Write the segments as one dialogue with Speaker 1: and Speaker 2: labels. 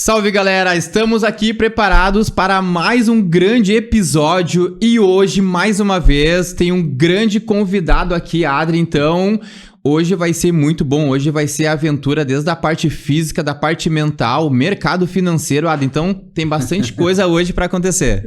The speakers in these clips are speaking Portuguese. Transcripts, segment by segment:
Speaker 1: Salve galera, estamos aqui preparados para mais um grande episódio e hoje, mais uma vez, tem um grande convidado aqui, Adri, então hoje vai ser muito bom, hoje vai ser aventura desde a parte física, da parte mental, mercado financeiro, Adri, então tem bastante coisa hoje para acontecer.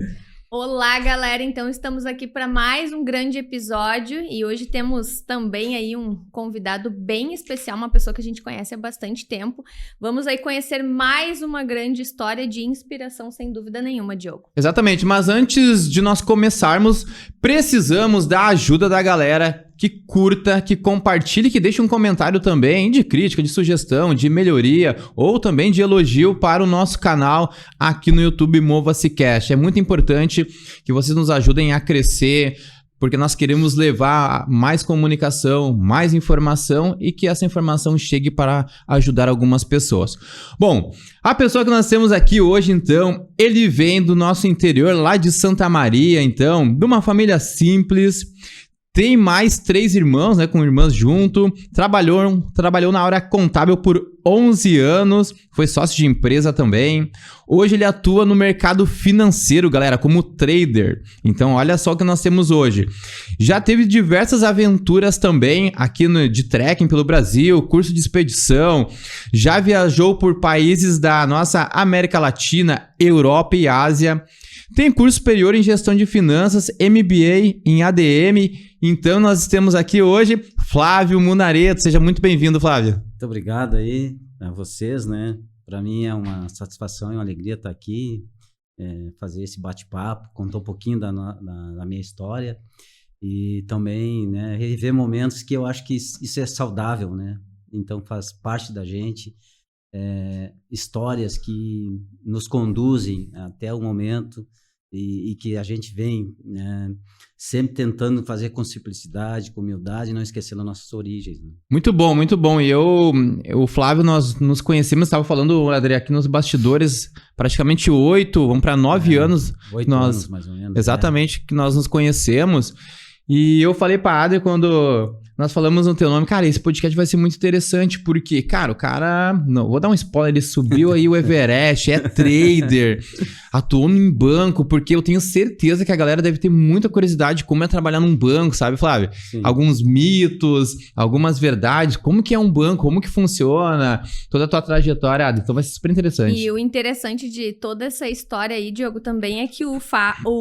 Speaker 2: Olá, galera! Então, estamos aqui para mais um grande episódio e hoje temos também aí um convidado bem especial, uma pessoa que a gente conhece há bastante tempo. Vamos aí conhecer mais uma grande história de inspiração, sem dúvida nenhuma, Diogo.
Speaker 1: Exatamente, mas antes de nós começarmos, precisamos da ajuda da galera que curta, que compartilhe, que deixe um comentário também de crítica, de sugestão, de melhoria ou também de elogio para o nosso canal aqui no YouTube Mova-se Cast. É muito importante que vocês nos ajudem a crescer, porque nós queremos levar mais comunicação, mais informação e que essa informação chegue para ajudar algumas pessoas. Bom, a pessoa que nós temos aqui hoje, então, ele vem do nosso interior, lá de Santa Maria, então, de uma família simples. Tem mais 3 irmãos, né, com irmãs junto, trabalhou na área contábil por 11 anos, foi sócio de empresa também. Hoje ele atua no mercado financeiro, galera, como trader. Então olha só o que nós temos hoje. Já teve diversas aventuras também aqui de trekking pelo Brasil, curso de expedição, já viajou por países da nossa América Latina, Europa e Ásia. Tem curso superior em gestão de finanças, MBA em ADM. Então nós temos aqui hoje Flávio Munareto. Seja muito bem-vindo, Flávio.
Speaker 3: Muito obrigado aí a vocês, né? Para mim é uma satisfação e uma alegria estar aqui, fazer esse bate-papo, contar um pouquinho da minha história e também, né, reviver momentos que eu acho que isso é saudável, né? Então faz parte da gente, histórias que nos conduzem até o momento e que a gente vem, né, sempre tentando fazer com simplicidade, com humildade, não esquecendo as nossas origens. Né?
Speaker 1: Muito bom, muito bom. E o Flávio, nós nos conhecemos, estava falando, André, aqui nos bastidores, praticamente 8, vamos para 9 anos.
Speaker 3: 8 anos, mais ou menos.
Speaker 1: Exatamente, que nós nos conhecemos. E eu falei para a Adri quando nós falamos no teu nome, cara, esse podcast vai ser muito interessante, porque, cara, o cara, não, vou dar um spoiler, ele subiu aí o Everest, é trader, atuou em banco, porque eu tenho certeza que a galera deve ter muita curiosidade de como é trabalhar num banco, sabe, Flávio? Sim. Alguns mitos, algumas verdades, como que é um banco, como que funciona, toda a tua trajetória, então vai ser super interessante.
Speaker 2: E o interessante de toda essa história aí, Diogo, também é que o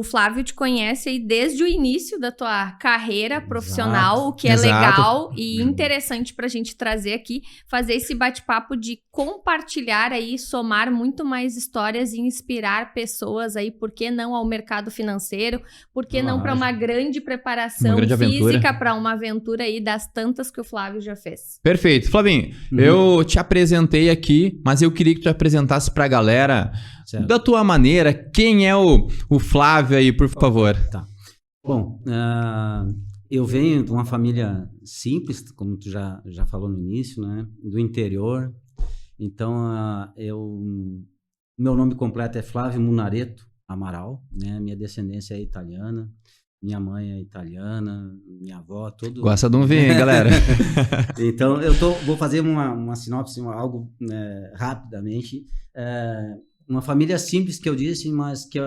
Speaker 2: Flávio te conhece aí desde o início da tua carreira profissional, exato, o que é legal e interessante pra gente trazer aqui, fazer esse bate-papo de compartilhar aí, somar muito mais histórias e inspirar pessoas aí, por que não ao mercado financeiro, por que não para uma grande preparação física, para uma aventura aí das tantas que o Flávio já fez.
Speaker 1: Perfeito. Flavinho, eu te apresentei aqui, mas eu queria que tu apresentasse pra galera, certo, da tua maneira, quem é o Flávio aí, por favor.
Speaker 3: Tá. Bom, eu venho de uma família simples, como tu já falou no início, né? Do interior. Então, meu nome completo é Flávio Munareto Amaral, né? Minha descendência é italiana, minha mãe é italiana, minha avó, tudo...
Speaker 1: Gosta de um vinho, galera?
Speaker 3: Então, vou fazer uma sinopse, algo rapidamente. Uma família simples que eu disse, mas que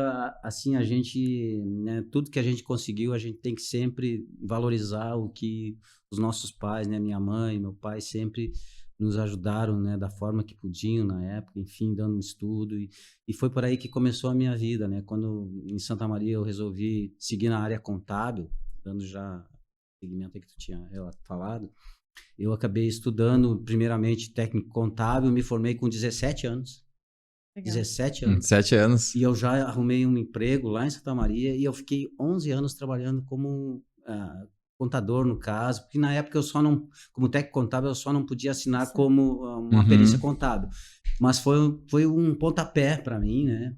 Speaker 3: assim a gente, né, tudo que a gente conseguiu, a gente tem que sempre valorizar o que os nossos pais, né, minha mãe, meu pai sempre nos ajudaram, né, da forma que podiam na época, enfim, dando um estudo e foi por aí que começou a minha vida, né, quando em Santa Maria eu resolvi seguir na área contábil, dando já o segmento aí que tu tinha falado, eu acabei estudando primeiramente técnico contábil, me formei com 17 anos. Legal. 17 anos.
Speaker 1: 17 anos.
Speaker 3: E eu já arrumei um emprego lá em Santa Maria e eu fiquei 11 anos trabalhando como contador, no caso, porque na época como técnico contábil, eu só não podia assinar Sim. como uma perícia contábil. Mas foi um pontapé para mim, né?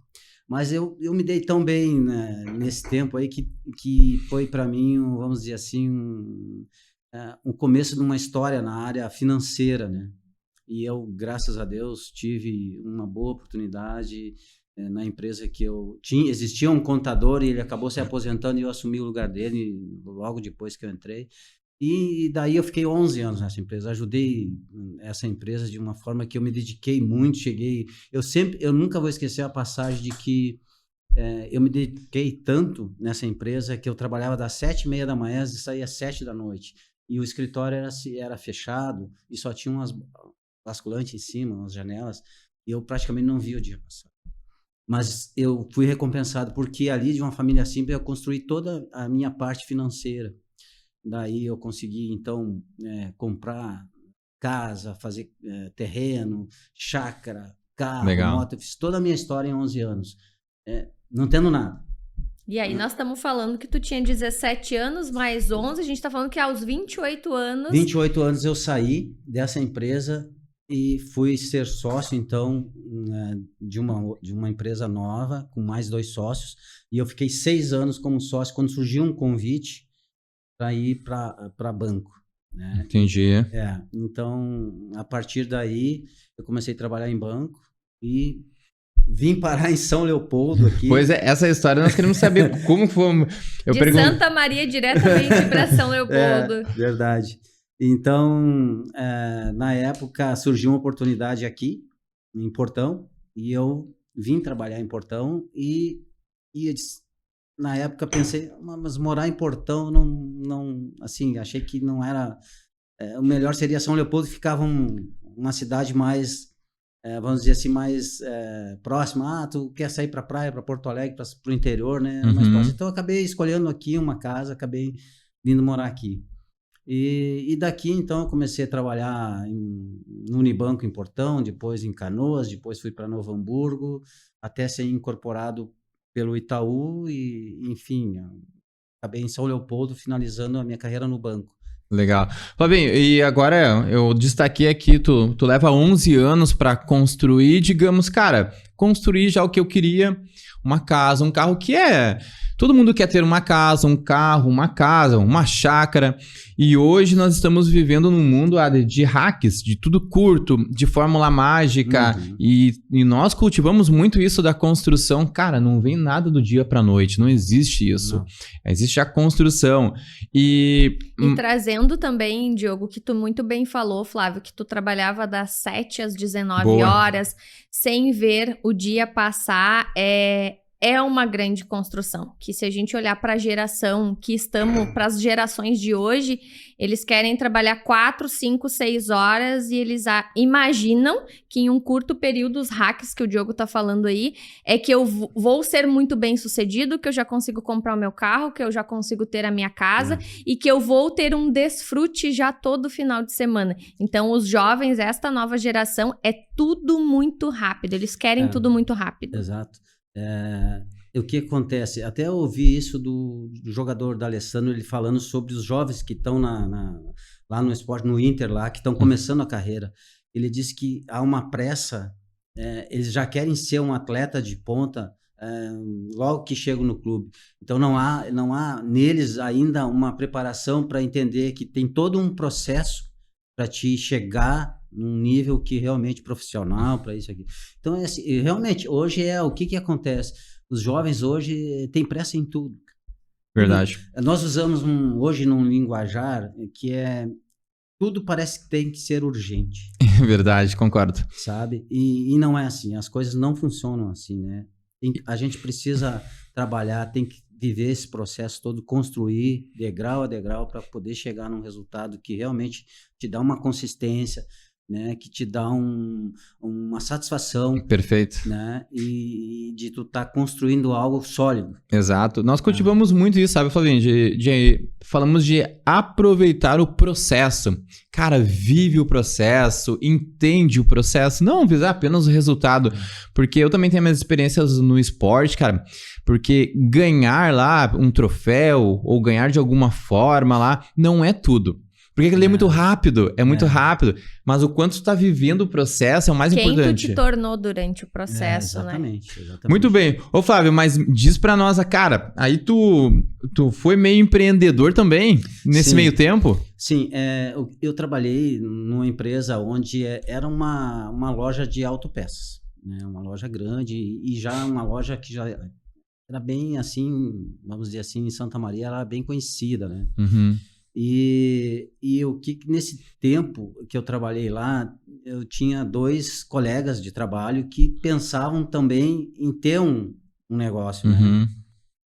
Speaker 3: Mas eu me dei tão bem, né, nesse tempo aí que foi para mim, vamos dizer assim, um começo de uma história na área financeira, né? E eu, graças a Deus, tive uma boa oportunidade na empresa que eu tinha. Existia um contador e ele acabou se aposentando e eu assumi o lugar dele logo depois que eu entrei. E daí eu fiquei 11 anos nessa empresa, ajudei essa empresa de uma forma que eu me dediquei muito, eu nunca vou esquecer a passagem de que eu me dediquei tanto nessa empresa que eu trabalhava das 7h30 da manhã e saía às 7 da noite. E o escritório era fechado e só tinha umas basculantes em cima, umas janelas, e eu praticamente não via o dia passar. Mas eu fui recompensado porque ali, de uma família simples, eu construí toda a minha parte financeira. Daí eu consegui, então, comprar casa, fazer terreno, chácara, carro,
Speaker 1: Legal.
Speaker 3: moto. Eu fiz toda a minha história em 11 anos, não tendo nada.
Speaker 2: E aí nós estamos falando que tu tinha 17 anos mais 11, a gente tá falando que aos 28 anos...
Speaker 3: 28 anos eu saí dessa empresa e fui ser sócio, então, de uma empresa nova, com mais 2 sócios, e eu fiquei 6 anos como sócio quando surgiu um convite para ir para banco. Né?
Speaker 1: Entendi.
Speaker 3: Então, a partir daí, eu comecei a trabalhar em banco e vim parar em São Leopoldo aqui.
Speaker 1: Pois é, essa história nós queremos saber como foi.
Speaker 2: Santa Maria diretamente para São Leopoldo.
Speaker 3: Verdade. Então, na época, surgiu uma oportunidade aqui, em Portão, e eu vim trabalhar em Portão e na época pensei, mas morar em Portão, não assim, achei que não era... o melhor seria São Leopoldo, ficava uma cidade mais, vamos dizer assim, mais próxima. Tu quer sair para a praia, para Porto Alegre, para o interior, né? Mais próximo. Então, eu acabei escolhendo aqui uma casa, acabei vindo morar aqui. E daqui, então, eu comecei a trabalhar no Unibanco em Portão, depois em Canoas, depois fui para Novo Hamburgo, até ser incorporado pelo Itaú e, enfim, acabei em São Leopoldo, finalizando a minha carreira no banco.
Speaker 1: Legal. Fabinho, e agora eu destaquei aqui, tu leva 11 anos para construir, digamos, cara, construir já o que eu queria, uma casa, um carro que todo mundo quer ter uma casa, um carro, uma casa, uma chácara. E hoje nós estamos vivendo num mundo de hacks, de tudo curto, de fórmula mágica. E nós cultivamos muito isso da construção. Cara, não vem nada do dia para noite, não existe isso. Não. Existe a construção. E
Speaker 2: trazendo também, Diogo, que tu muito bem falou, Flávio, que tu trabalhava das 7 às 19
Speaker 1: Boa.
Speaker 2: horas, sem ver o dia passar, é uma grande construção, que se a gente olhar para a geração que estamos, para as gerações de hoje, eles querem trabalhar 4, 5, 6 horas e eles imaginam que em um curto período, os hacks que o Diogo tá falando aí, é que eu vou ser muito bem sucedido, que eu já consigo comprar o meu carro, que eu já consigo ter a minha casa e que eu vou ter um desfrute já todo final de semana. Então, os jovens, esta nova geração, é tudo muito rápido, eles querem tudo muito rápido.
Speaker 3: Exato. O que acontece? Até eu ouvi isso do jogador D'Alessandro, ele falando sobre os jovens que estão lá no esporte, no Inter, lá, que estão começando a carreira. Ele disse que há uma pressa, eles já querem ser um atleta de ponta logo que chegam no clube. Então não há neles ainda uma preparação para entender que tem todo um processo para te chegar num nível que realmente profissional para isso aqui. Então, assim, realmente, hoje o que acontece? Os jovens hoje têm pressa em tudo.
Speaker 1: Verdade.
Speaker 3: Nós usamos hoje num linguajar que tudo parece que tem que ser urgente.
Speaker 1: Verdade, concordo.
Speaker 3: Sabe? E não é assim, as coisas não funcionam assim, né? A gente precisa trabalhar, tem que viver esse processo todo, construir degrau a degrau para poder chegar num resultado que realmente te dá uma consistência, né, que te dá uma satisfação.
Speaker 1: Perfeito.
Speaker 3: Né, e de tu estar construindo algo sólido.
Speaker 1: Exato. Nós cultivamos muito isso, sabe, Flavinho? Falamos de aproveitar o processo. Cara, vive o processo, entende o processo, não visar apenas o resultado. Porque eu também tenho minhas experiências no esporte, cara, porque ganhar lá um troféu ou ganhar de alguma forma lá não é tudo. Porque aquilo é muito rápido, muito rápido. Mas o quanto tu tá vivendo o processo é o mais importante.
Speaker 2: Quem tu te tornou durante o processo,
Speaker 3: exatamente,
Speaker 2: né?
Speaker 3: Exatamente.
Speaker 1: Muito bem. Ô, Flávio, mas diz pra nós, cara, aí tu foi meio empreendedor também nesse meio tempo?
Speaker 3: Sim, eu trabalhei numa empresa onde era uma loja de autopeças, né? Uma loja grande e já uma loja que já era bem assim, vamos dizer assim, em Santa Maria, era bem conhecida, né? E o que nesse tempo que eu trabalhei lá, eu tinha 2 colegas de trabalho que pensavam também em ter um negócio, né?
Speaker 1: Uhum.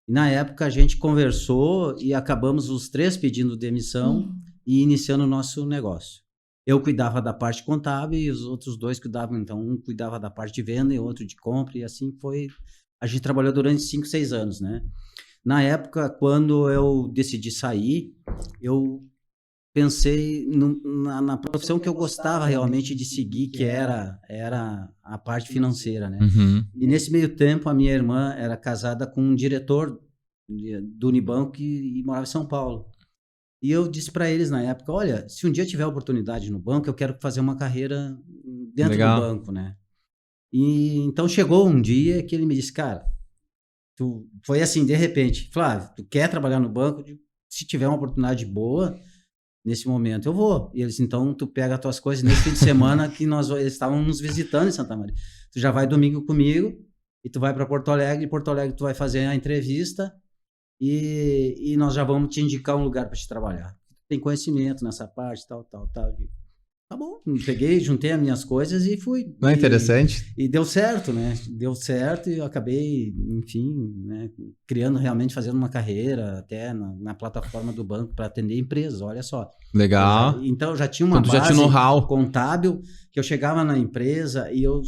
Speaker 3: E na época a gente conversou e acabamos os 3 pedindo demissão e iniciando o nosso negócio. Eu cuidava da parte contábil e os outros 2 cuidavam, então um cuidava da parte de venda e outro de compra, e assim foi. A gente trabalhou durante 5, 6 anos, né? Na época, quando eu decidi sair, eu pensei na profissão que eu gostava realmente de seguir, que era a parte financeira, né?
Speaker 1: Uhum.
Speaker 3: E nesse meio tempo, a minha irmã era casada com um diretor do Unibanco e morava em São Paulo. E eu disse para eles na época, olha, se um dia tiver oportunidade no banco, eu quero fazer uma carreira dentro
Speaker 1: Legal.
Speaker 3: do banco, né? E então chegou um dia que ele me disse, cara, foi assim, de repente, Flávio, tu quer trabalhar no banco? Se tiver uma oportunidade boa, nesse momento eu vou. E eles, então, tu pega as tuas coisas nesse fim de semana que eles estavam nos visitando em Santa Maria. Tu já vai domingo comigo e tu vai para Porto Alegre. Em Porto Alegre tu vai fazer a entrevista e nós já vamos te indicar um lugar para te trabalhar. Tem conhecimento nessa parte, tal. Tá bom, peguei, juntei as minhas coisas e fui.
Speaker 1: Não é interessante?
Speaker 3: E deu certo, né? Deu certo e eu acabei, enfim, né, fazendo uma carreira até na plataforma do banco para atender empresas, olha só.
Speaker 1: Legal.
Speaker 3: Então eu já tinha uma
Speaker 1: Então, tu já
Speaker 3: base
Speaker 1: tinha know-how
Speaker 3: contábil, que eu chegava na empresa e eu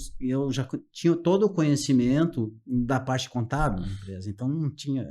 Speaker 3: já tinha todo o conhecimento da parte contábil da empresa. Então não tinha...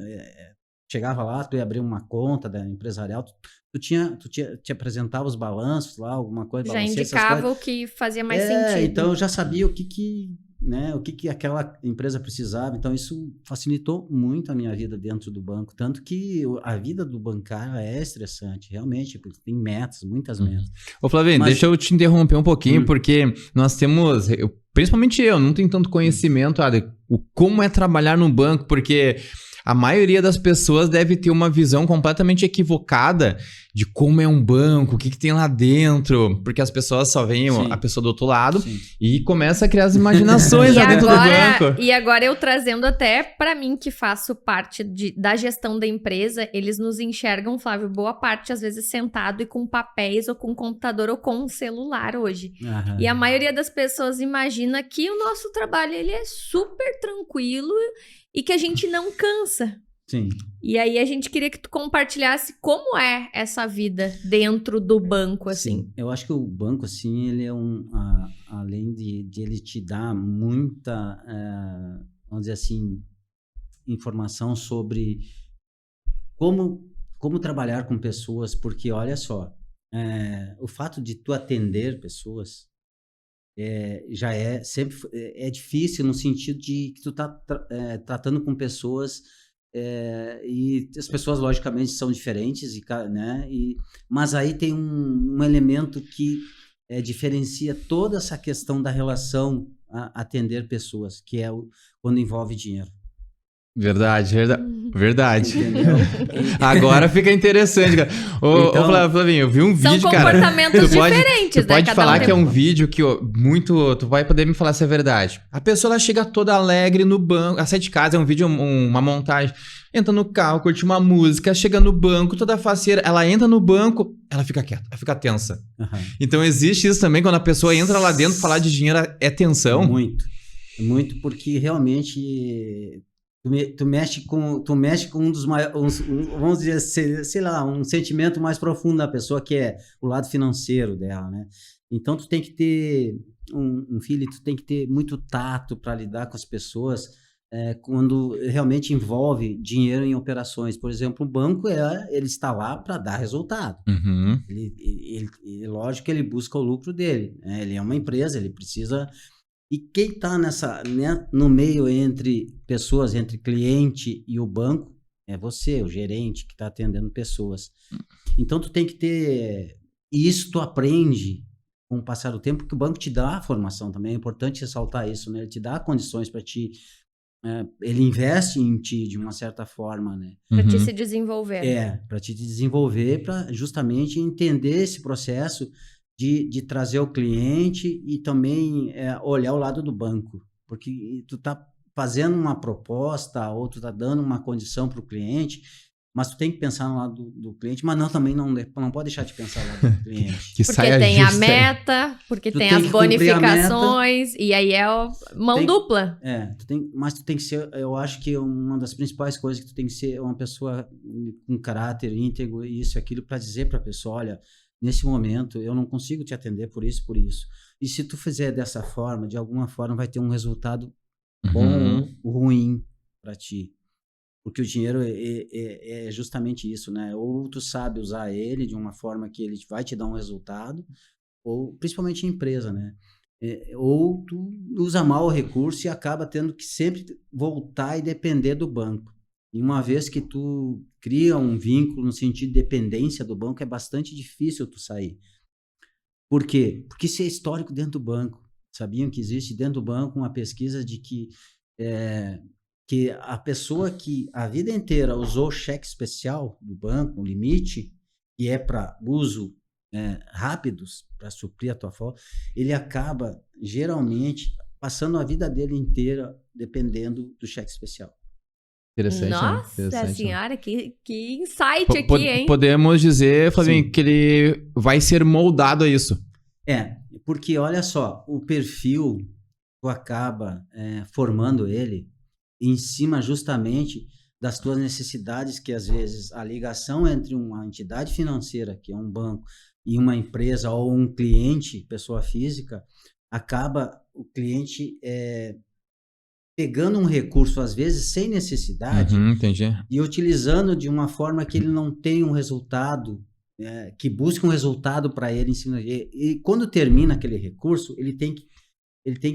Speaker 3: chegava lá, tu ia abrir uma conta da empresarial, tu te apresentava os balanços lá, alguma coisa.
Speaker 2: Já indicava o que fazia mais sentido.
Speaker 3: Então eu já sabia o que aquela empresa precisava. Então isso facilitou muito a minha vida dentro do banco. Tanto que a vida do bancário é estressante, realmente, porque tem metas, muitas metas.
Speaker 1: Ô Flavinho, deixa eu te interromper um pouquinho, porque nós temos... principalmente eu, não tenho tanto conhecimento de como é trabalhar no banco, porque... A maioria das pessoas deve ter uma visão completamente equivocada de como é um banco, o que tem lá dentro, porque as pessoas só veem a pessoa do outro lado e começa a criar as imaginações lá dentro do banco.
Speaker 2: E agora eu trazendo até para mim que faço parte da gestão da empresa, eles nos enxergam, Flávio, boa parte às vezes sentado e com papéis ou com computador ou com um celular hoje. E a maioria das pessoas imagina que o nosso trabalho ele é super tranquilo e que a gente não cansa.
Speaker 3: Sim.
Speaker 2: E aí a gente queria que tu compartilhasse como é essa vida dentro do banco, assim.
Speaker 3: Sim. Eu acho que o banco, assim, ele é além de ele te dar muita, vamos dizer assim, informação sobre como trabalhar com pessoas, porque olha só, o fato de tu atender pessoas já sempre é difícil no sentido de que tu tá tratando com pessoas e as pessoas logicamente são diferentes, né? Mas aí tem um elemento que diferencia toda essa questão da relação a atender pessoas, que é quando envolve dinheiro.
Speaker 1: Verdade. Agora fica interessante, cara. Ô, Flavinho, eu vi um vídeo,
Speaker 2: são
Speaker 1: cara.
Speaker 2: São comportamentos diferentes,
Speaker 1: tu pode
Speaker 2: né?
Speaker 1: falar que é um vídeo que tu vai poder me falar se é verdade. A pessoa ela chega toda alegre no banco, ela sai de casa, é um vídeo, uma montagem. Entra no carro, curte uma música, chega no banco, toda faceira. Ela entra no banco, ela fica quieta, ela fica tensa. Então existe isso também, quando a pessoa entra lá dentro, falar de dinheiro é tensão?
Speaker 3: Muito, porque realmente... Tu mexe com um dos maiores, vamos dizer, sei lá, um sentimento mais profundo da pessoa, que é o lado financeiro dela, né? Então, tu tem que ter tu tem que ter muito tato para lidar com as pessoas quando realmente envolve dinheiro em operações. Por exemplo, o banco, ele está lá para dar resultado. Lógico que ele busca o lucro dele, né? Ele é uma empresa, ele precisa... E quem está no meio entre pessoas, entre cliente e o banco, é você, o gerente que está atendendo pessoas. Então, tu tem que ter... E isso tu aprende com o passar do tempo, porque o banco te dá a formação também. É importante ressaltar isso, né? Ele te dá condições para ti... ele investe em ti de uma certa forma, né?
Speaker 2: Para ti se desenvolver.
Speaker 3: Para te desenvolver, para justamente entender esse processo... De trazer o cliente e também olhar o lado do banco. Porque tu tá fazendo uma proposta ou tu tá dando uma condição para o cliente Mas tu tem que pensar no lado do cliente, mas também não pode deixar de pensar no lado do cliente.
Speaker 1: Que
Speaker 2: Porque
Speaker 1: saia
Speaker 2: tem a
Speaker 1: justa.
Speaker 2: meta, porque
Speaker 3: Tu
Speaker 2: tem
Speaker 3: tem
Speaker 2: as
Speaker 3: que cumprir a meta.
Speaker 2: bonificações, e aí é mão dupla.
Speaker 3: Mas tu tem que ser, eu acho que uma das principais coisas que tu tem que ser uma pessoa com caráter íntegro, isso e aquilo, para dizer para a pessoa, olha, nesse momento eu não consigo te atender por isso, por isso. E se tu fizer dessa forma, de alguma forma vai ter um resultado bom ou ruim para ti. Porque o dinheiro é justamente isso, né? Ou tu sabe usar ele de uma forma que ele vai te dar um resultado, ou principalmente em empresa, né? Ou tu usa mal o recurso e acaba tendo que sempre voltar e depender do banco. E uma vez que tu cria um vínculo no sentido de dependência do banco, é bastante difícil tu sair. Por quê? Porque isso é histórico dentro do banco. Sabiam que existe dentro do banco uma pesquisa de que a pessoa que a vida inteira usou cheque especial do banco, o limite, que é para uso rápidos, para suprir a tua folga, ele acaba, geralmente, passando a vida dele inteira dependendo do cheque especial.
Speaker 1: Interessante,
Speaker 2: Nossa
Speaker 1: né? Interessante,
Speaker 2: senhora, que insight aqui, hein?
Speaker 1: Podemos dizer, Flavinho,
Speaker 3: Sim.
Speaker 1: que ele vai ser moldado a isso.
Speaker 3: Porque olha só, o perfil, tu acaba formando ele em cima justamente das tuas necessidades, que às vezes a ligação entre uma entidade financeira, que é um banco, e uma empresa ou um cliente, pessoa física, acaba o cliente pegando um recurso, às vezes, sem necessidade,
Speaker 1: Entendi.
Speaker 3: e utilizando de uma forma que ele não tem um resultado, que busca um resultado para ele em cima. E quando termina aquele recurso, ele tem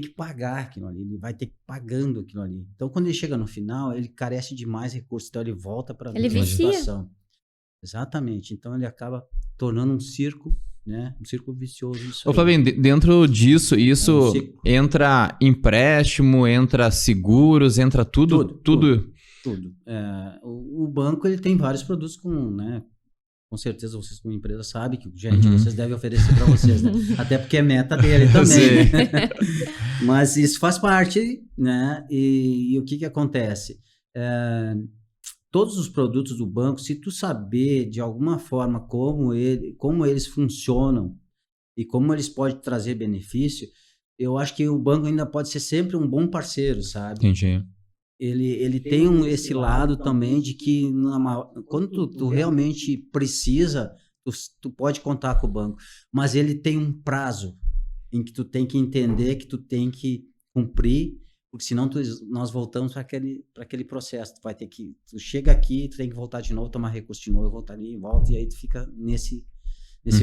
Speaker 3: que pagar aquilo ali, ele vai ter que ir pagando aquilo ali. Então, quando ele chega no final, ele carece de mais recursos, então ele volta para a mesma situação. Exatamente. Então, ele acaba tornando um círculo, né? Um círculo vicioso. Isso
Speaker 1: Ô, Flavinho, dentro disso, isso entra empréstimo, entra seguros, entra tudo?
Speaker 3: Tudo. O banco, ele tem vários produtos com certeza vocês como empresa sabem que o gerente de vocês deve oferecer para vocês, né? Até porque é meta dele também. Mas isso faz parte, né? E o que acontece? Todos os produtos do banco, se tu saber de alguma forma como eles funcionam e como eles podem trazer benefício, eu acho que o banco ainda pode ser sempre um bom parceiro, sabe?
Speaker 1: Entendi.
Speaker 3: Ele tem esse lado também de que quando tu realmente precisa, tu pode contar com o banco, mas ele tem um prazo em que tu tem que entender que tu tem que cumprir, porque senão nós voltamos para aquele processo. Tu chega aqui, tu tem que voltar de novo, tomar recurso de novo, voltar ali, volta, e aí tu fica nesse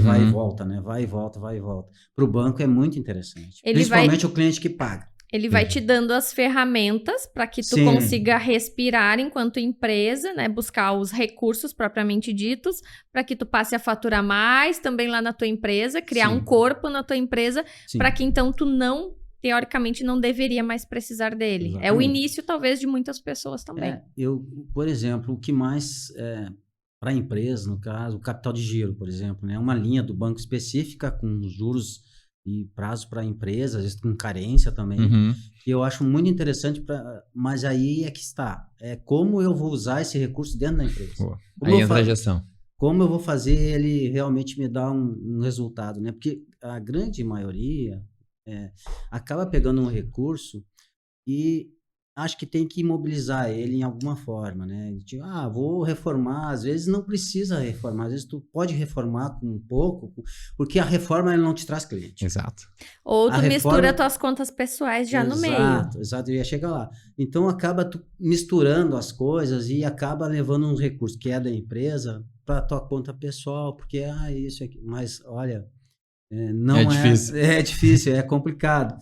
Speaker 3: vai e volta, né? Vai e volta, vai e volta. Para o banco é muito interessante, principalmente o cliente que paga.
Speaker 2: Ele vai te dando as ferramentas para que tu consiga respirar enquanto empresa, né? Buscar os recursos propriamente ditos, para que tu passe a faturar mais também lá na tua empresa, criar um corpo na tua empresa, para que então tu teoricamente, não deveria mais precisar dele. Exatamente. É o início, talvez, de muitas pessoas também.
Speaker 3: Por exemplo, o que mais... para a empresa, no caso, o capital de giro, por exemplo, né? Uma linha do banco específica com juros e prazo para a empresa, às vezes com carência também, que eu acho muito interessante, mas aí é que está. Como eu vou usar esse recurso dentro da empresa.
Speaker 1: Aí entra a gestão.
Speaker 3: Como eu vou fazer ele realmente me dar um resultado, né? Porque a grande maioria acaba pegando um recurso e acho que tem que imobilizar ele em alguma forma, né? Tipo, vou reformar, às vezes não precisa reformar, às vezes tu pode reformar com um pouco, porque a reforma ela não te traz cliente.
Speaker 1: Exato.
Speaker 2: Ou tu mistura tuas contas pessoais já no meio.
Speaker 3: Exato, eu ia chegar lá. Então acaba tu misturando as coisas e acaba levando uns recursos que é da empresa para tua conta pessoal, porque isso aqui, mas olha, não é difícil, é complicado.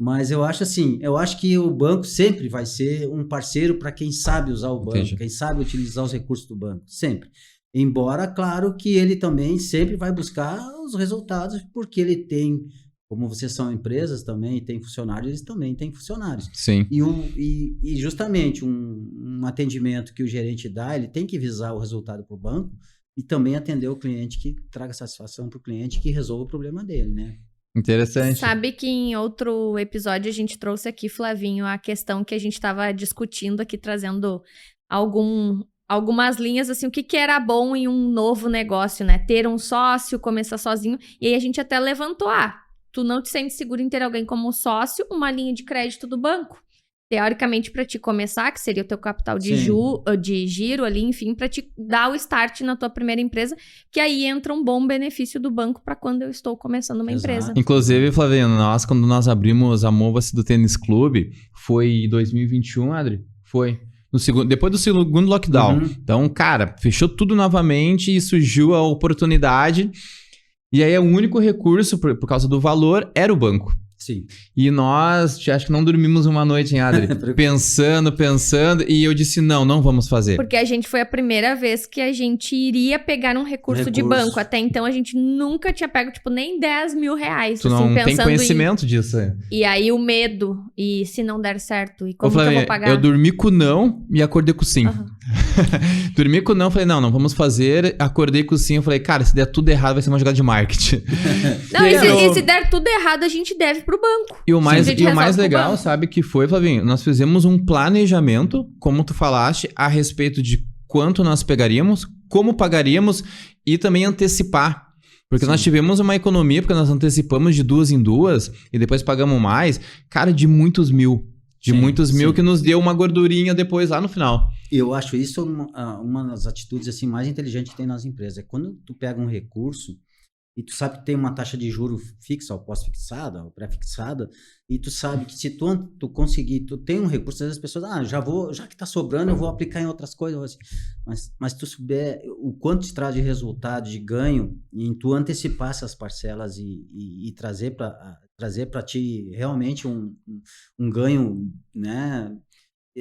Speaker 3: Mas eu acho que o banco sempre vai ser um parceiro para quem sabe usar o banco, quem sabe utilizar os recursos do banco, sempre. Embora, claro, que ele também sempre vai buscar os resultados, porque ele tem, como vocês são empresas também, e tem funcionários, eles também têm funcionários.
Speaker 1: Sim.
Speaker 3: E justamente um atendimento que o gerente dá, ele tem que visar o resultado para o banco e também atender o cliente, que traga satisfação para o cliente, que resolva o problema dele, né?
Speaker 1: Interessante.
Speaker 2: Sabe que em outro episódio a gente trouxe aqui, Flavinho, a questão que a gente estava discutindo aqui, trazendo algumas linhas, assim, o que que era bom em um novo negócio, né? Ter um sócio, começar sozinho. E aí a gente até levantou, tu não te sente seguro em ter alguém como sócio, uma linha de crédito do banco. Teoricamente, para te começar, que seria o teu capital de giro ali, enfim, para te dar o start na tua primeira empresa, que aí entra um bom benefício do banco para quando eu estou começando uma empresa.
Speaker 1: Inclusive, Flavinha, quando nós abrimos a Mova-se do Tênis Clube, foi em 2021, Adri? Foi. Depois do segundo lockdown. Então, cara, fechou tudo novamente e surgiu a oportunidade. E aí, o único recurso, por causa do valor, era o banco.
Speaker 3: Sim.
Speaker 1: E nós, acho que não dormimos uma noite, hein, Adri? pensando, e eu disse, não vamos fazer.
Speaker 2: Porque a gente foi a primeira vez que a gente iria pegar um recurso de banco. Até então, a gente nunca tinha pego, tipo, nem 10 mil reais.
Speaker 1: Tu não tem conhecimento disso.
Speaker 2: E aí, o medo. E se não der certo? E como que eu vou pagar?
Speaker 1: Eu dormi com não e acordei com sim. Dormi com não, falei, não vamos fazer. Acordei com sim, eu falei, cara, se der tudo errado, vai ser uma jogada de marketing.
Speaker 2: Não, e se der tudo errado, a gente deve pro banco.
Speaker 1: E o mais legal, sabe, que foi, Flavinho, nós fizemos um planejamento, como tu falaste, a respeito de quanto nós pegaríamos, como pagaríamos e também antecipar. Porque nós tivemos uma economia, porque nós antecipamos de 2 em 2 e depois pagamos mais, cara, de muitos mil. Que nos deu uma gordurinha depois lá no final.
Speaker 3: Eu acho isso uma das atitudes assim, mais inteligentes que tem nas empresas. É quando tu pega um recurso e tu sabe que tem uma taxa de juro fixa, ou pós-fixada, ou pré-fixada, e tu sabe que se tu conseguir, tu tem um recurso, às vezes as pessoas, já que tá sobrando, eu vou aplicar em outras coisas. Mas tu souber o quanto te traz de resultado, de ganho, e tu antecipar essas parcelas e trazer para ti realmente um ganho, né,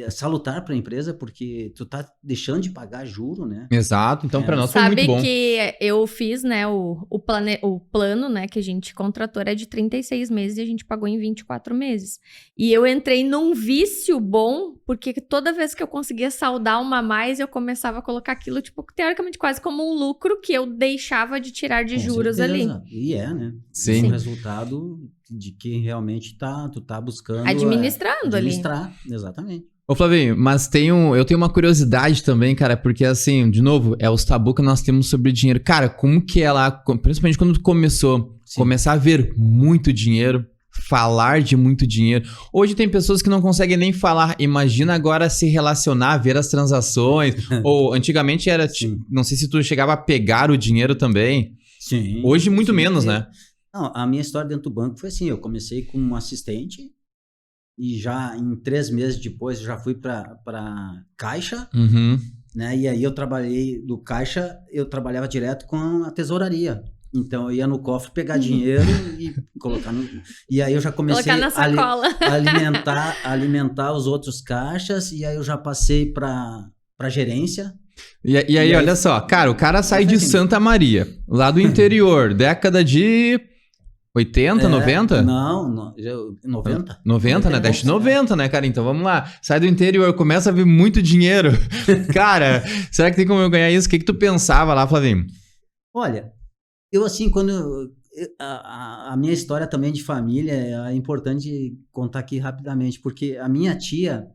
Speaker 3: salutar para a empresa, porque tu tá deixando de pagar juro, né?
Speaker 1: Exato, então para nós foi muito bom.
Speaker 2: Sabe que eu fiz, né, o plano, né, que a gente contratou era de 36 meses e a gente pagou em 24 meses. E eu entrei num vício bom, porque toda vez que eu conseguia saldar uma a mais, eu começava a colocar aquilo, tipo, teoricamente quase como um lucro que eu deixava de tirar de juros ali.
Speaker 3: E né?
Speaker 1: Sim.
Speaker 3: O resultado de que realmente tu tá buscando...
Speaker 2: Administrar,
Speaker 3: exatamente.
Speaker 1: Ô Flavinho, mas eu tenho uma curiosidade também, cara, porque assim, de novo, é os tabus que nós temos sobre dinheiro. Cara, como que é lá, principalmente quando tu começar a ver muito dinheiro, falar de muito dinheiro. Hoje tem pessoas que não conseguem nem falar, imagina agora se relacionar, ver as transações, ou antigamente era, não sei se tu chegava a pegar o dinheiro também.
Speaker 3: Sim.
Speaker 1: Hoje muito menos, né?
Speaker 3: Não, a minha história dentro do banco foi assim, eu comecei com um assistente, e já em 3 meses depois eu já fui para Caixa, né? E aí eu trabalhei do Caixa, eu trabalhava direto com a tesouraria. Então eu ia no cofre pegar dinheiro e colocar no... E aí eu já comecei a alimentar os outros caixas, e aí eu já passei para gerência.
Speaker 1: E aí, olha só, cara, o cara sai de Santa Maria, lá do interior, década de... 80, 90?
Speaker 3: Não, 90.
Speaker 1: 90, né? Década de 90, né, cara? Então vamos lá. Sai do interior, começa a vir muito dinheiro. Cara, será que tem como eu ganhar isso? O que tu pensava lá, Flavinho?
Speaker 3: Olha, eu assim, a minha história também de família é importante contar aqui rapidamente, porque a minha tia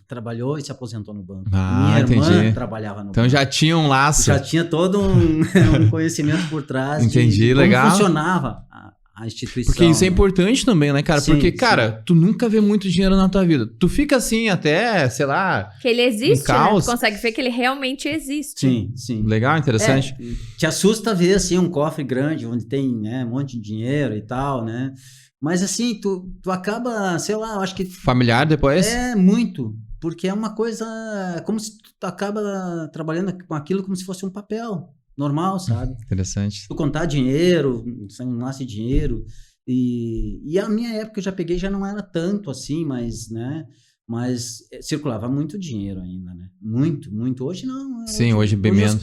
Speaker 3: trabalhou e se aposentou no banco. Minha irmã trabalhava no banco.
Speaker 1: Então já tinha um laço.
Speaker 3: Já tinha todo um conhecimento por trás de
Speaker 1: legal.
Speaker 3: Como funcionava a instituição.
Speaker 1: Porque isso é importante também, né, cara?
Speaker 3: Sim,
Speaker 1: porque, cara, tu nunca vê muito dinheiro na tua vida. Tu fica assim até, sei lá...
Speaker 2: Que ele existe, né? Tu consegue ver que ele realmente existe.
Speaker 3: Sim.
Speaker 1: Legal, interessante.
Speaker 3: Te assusta ver, assim, um cofre grande, onde tem, né, um monte de dinheiro e tal, né? Mas, assim, tu acaba, sei lá, eu acho que...
Speaker 1: Familiar depois?
Speaker 3: É, muito. Porque é uma coisa... Como se tu acaba trabalhando com aquilo como se fosse um papel normal, sabe?
Speaker 1: Interessante.
Speaker 3: Tu contar dinheiro, não nasce dinheiro. E a minha época eu já peguei, já não era tanto assim, mas, né? Mas circulava muito dinheiro ainda, né? Muito, muito. Hoje não.
Speaker 1: Sim, hoje bem menos.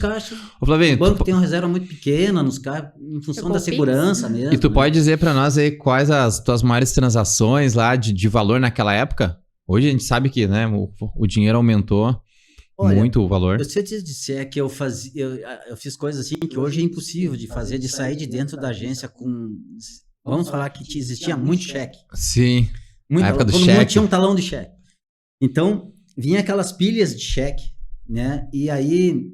Speaker 3: O banco tem uma reserva muito pequena nos caixas, em função da segurança mesmo.
Speaker 1: E tu pode dizer pra nós aí quais as tuas maiores transações lá de valor naquela época? Hoje a gente sabe que, né, o dinheiro aumentou. Olha, muito o valor.
Speaker 3: Se eu te disser que eu fiz coisas assim que hoje é impossível de fazer, de sair de dentro da agência com... Vamos falar que existia muito cheque.
Speaker 1: Sim,
Speaker 3: na época do cheque. Todo mundo tinha um talão de cheque. Então, vinha aquelas pilhas de cheque, né? E aí,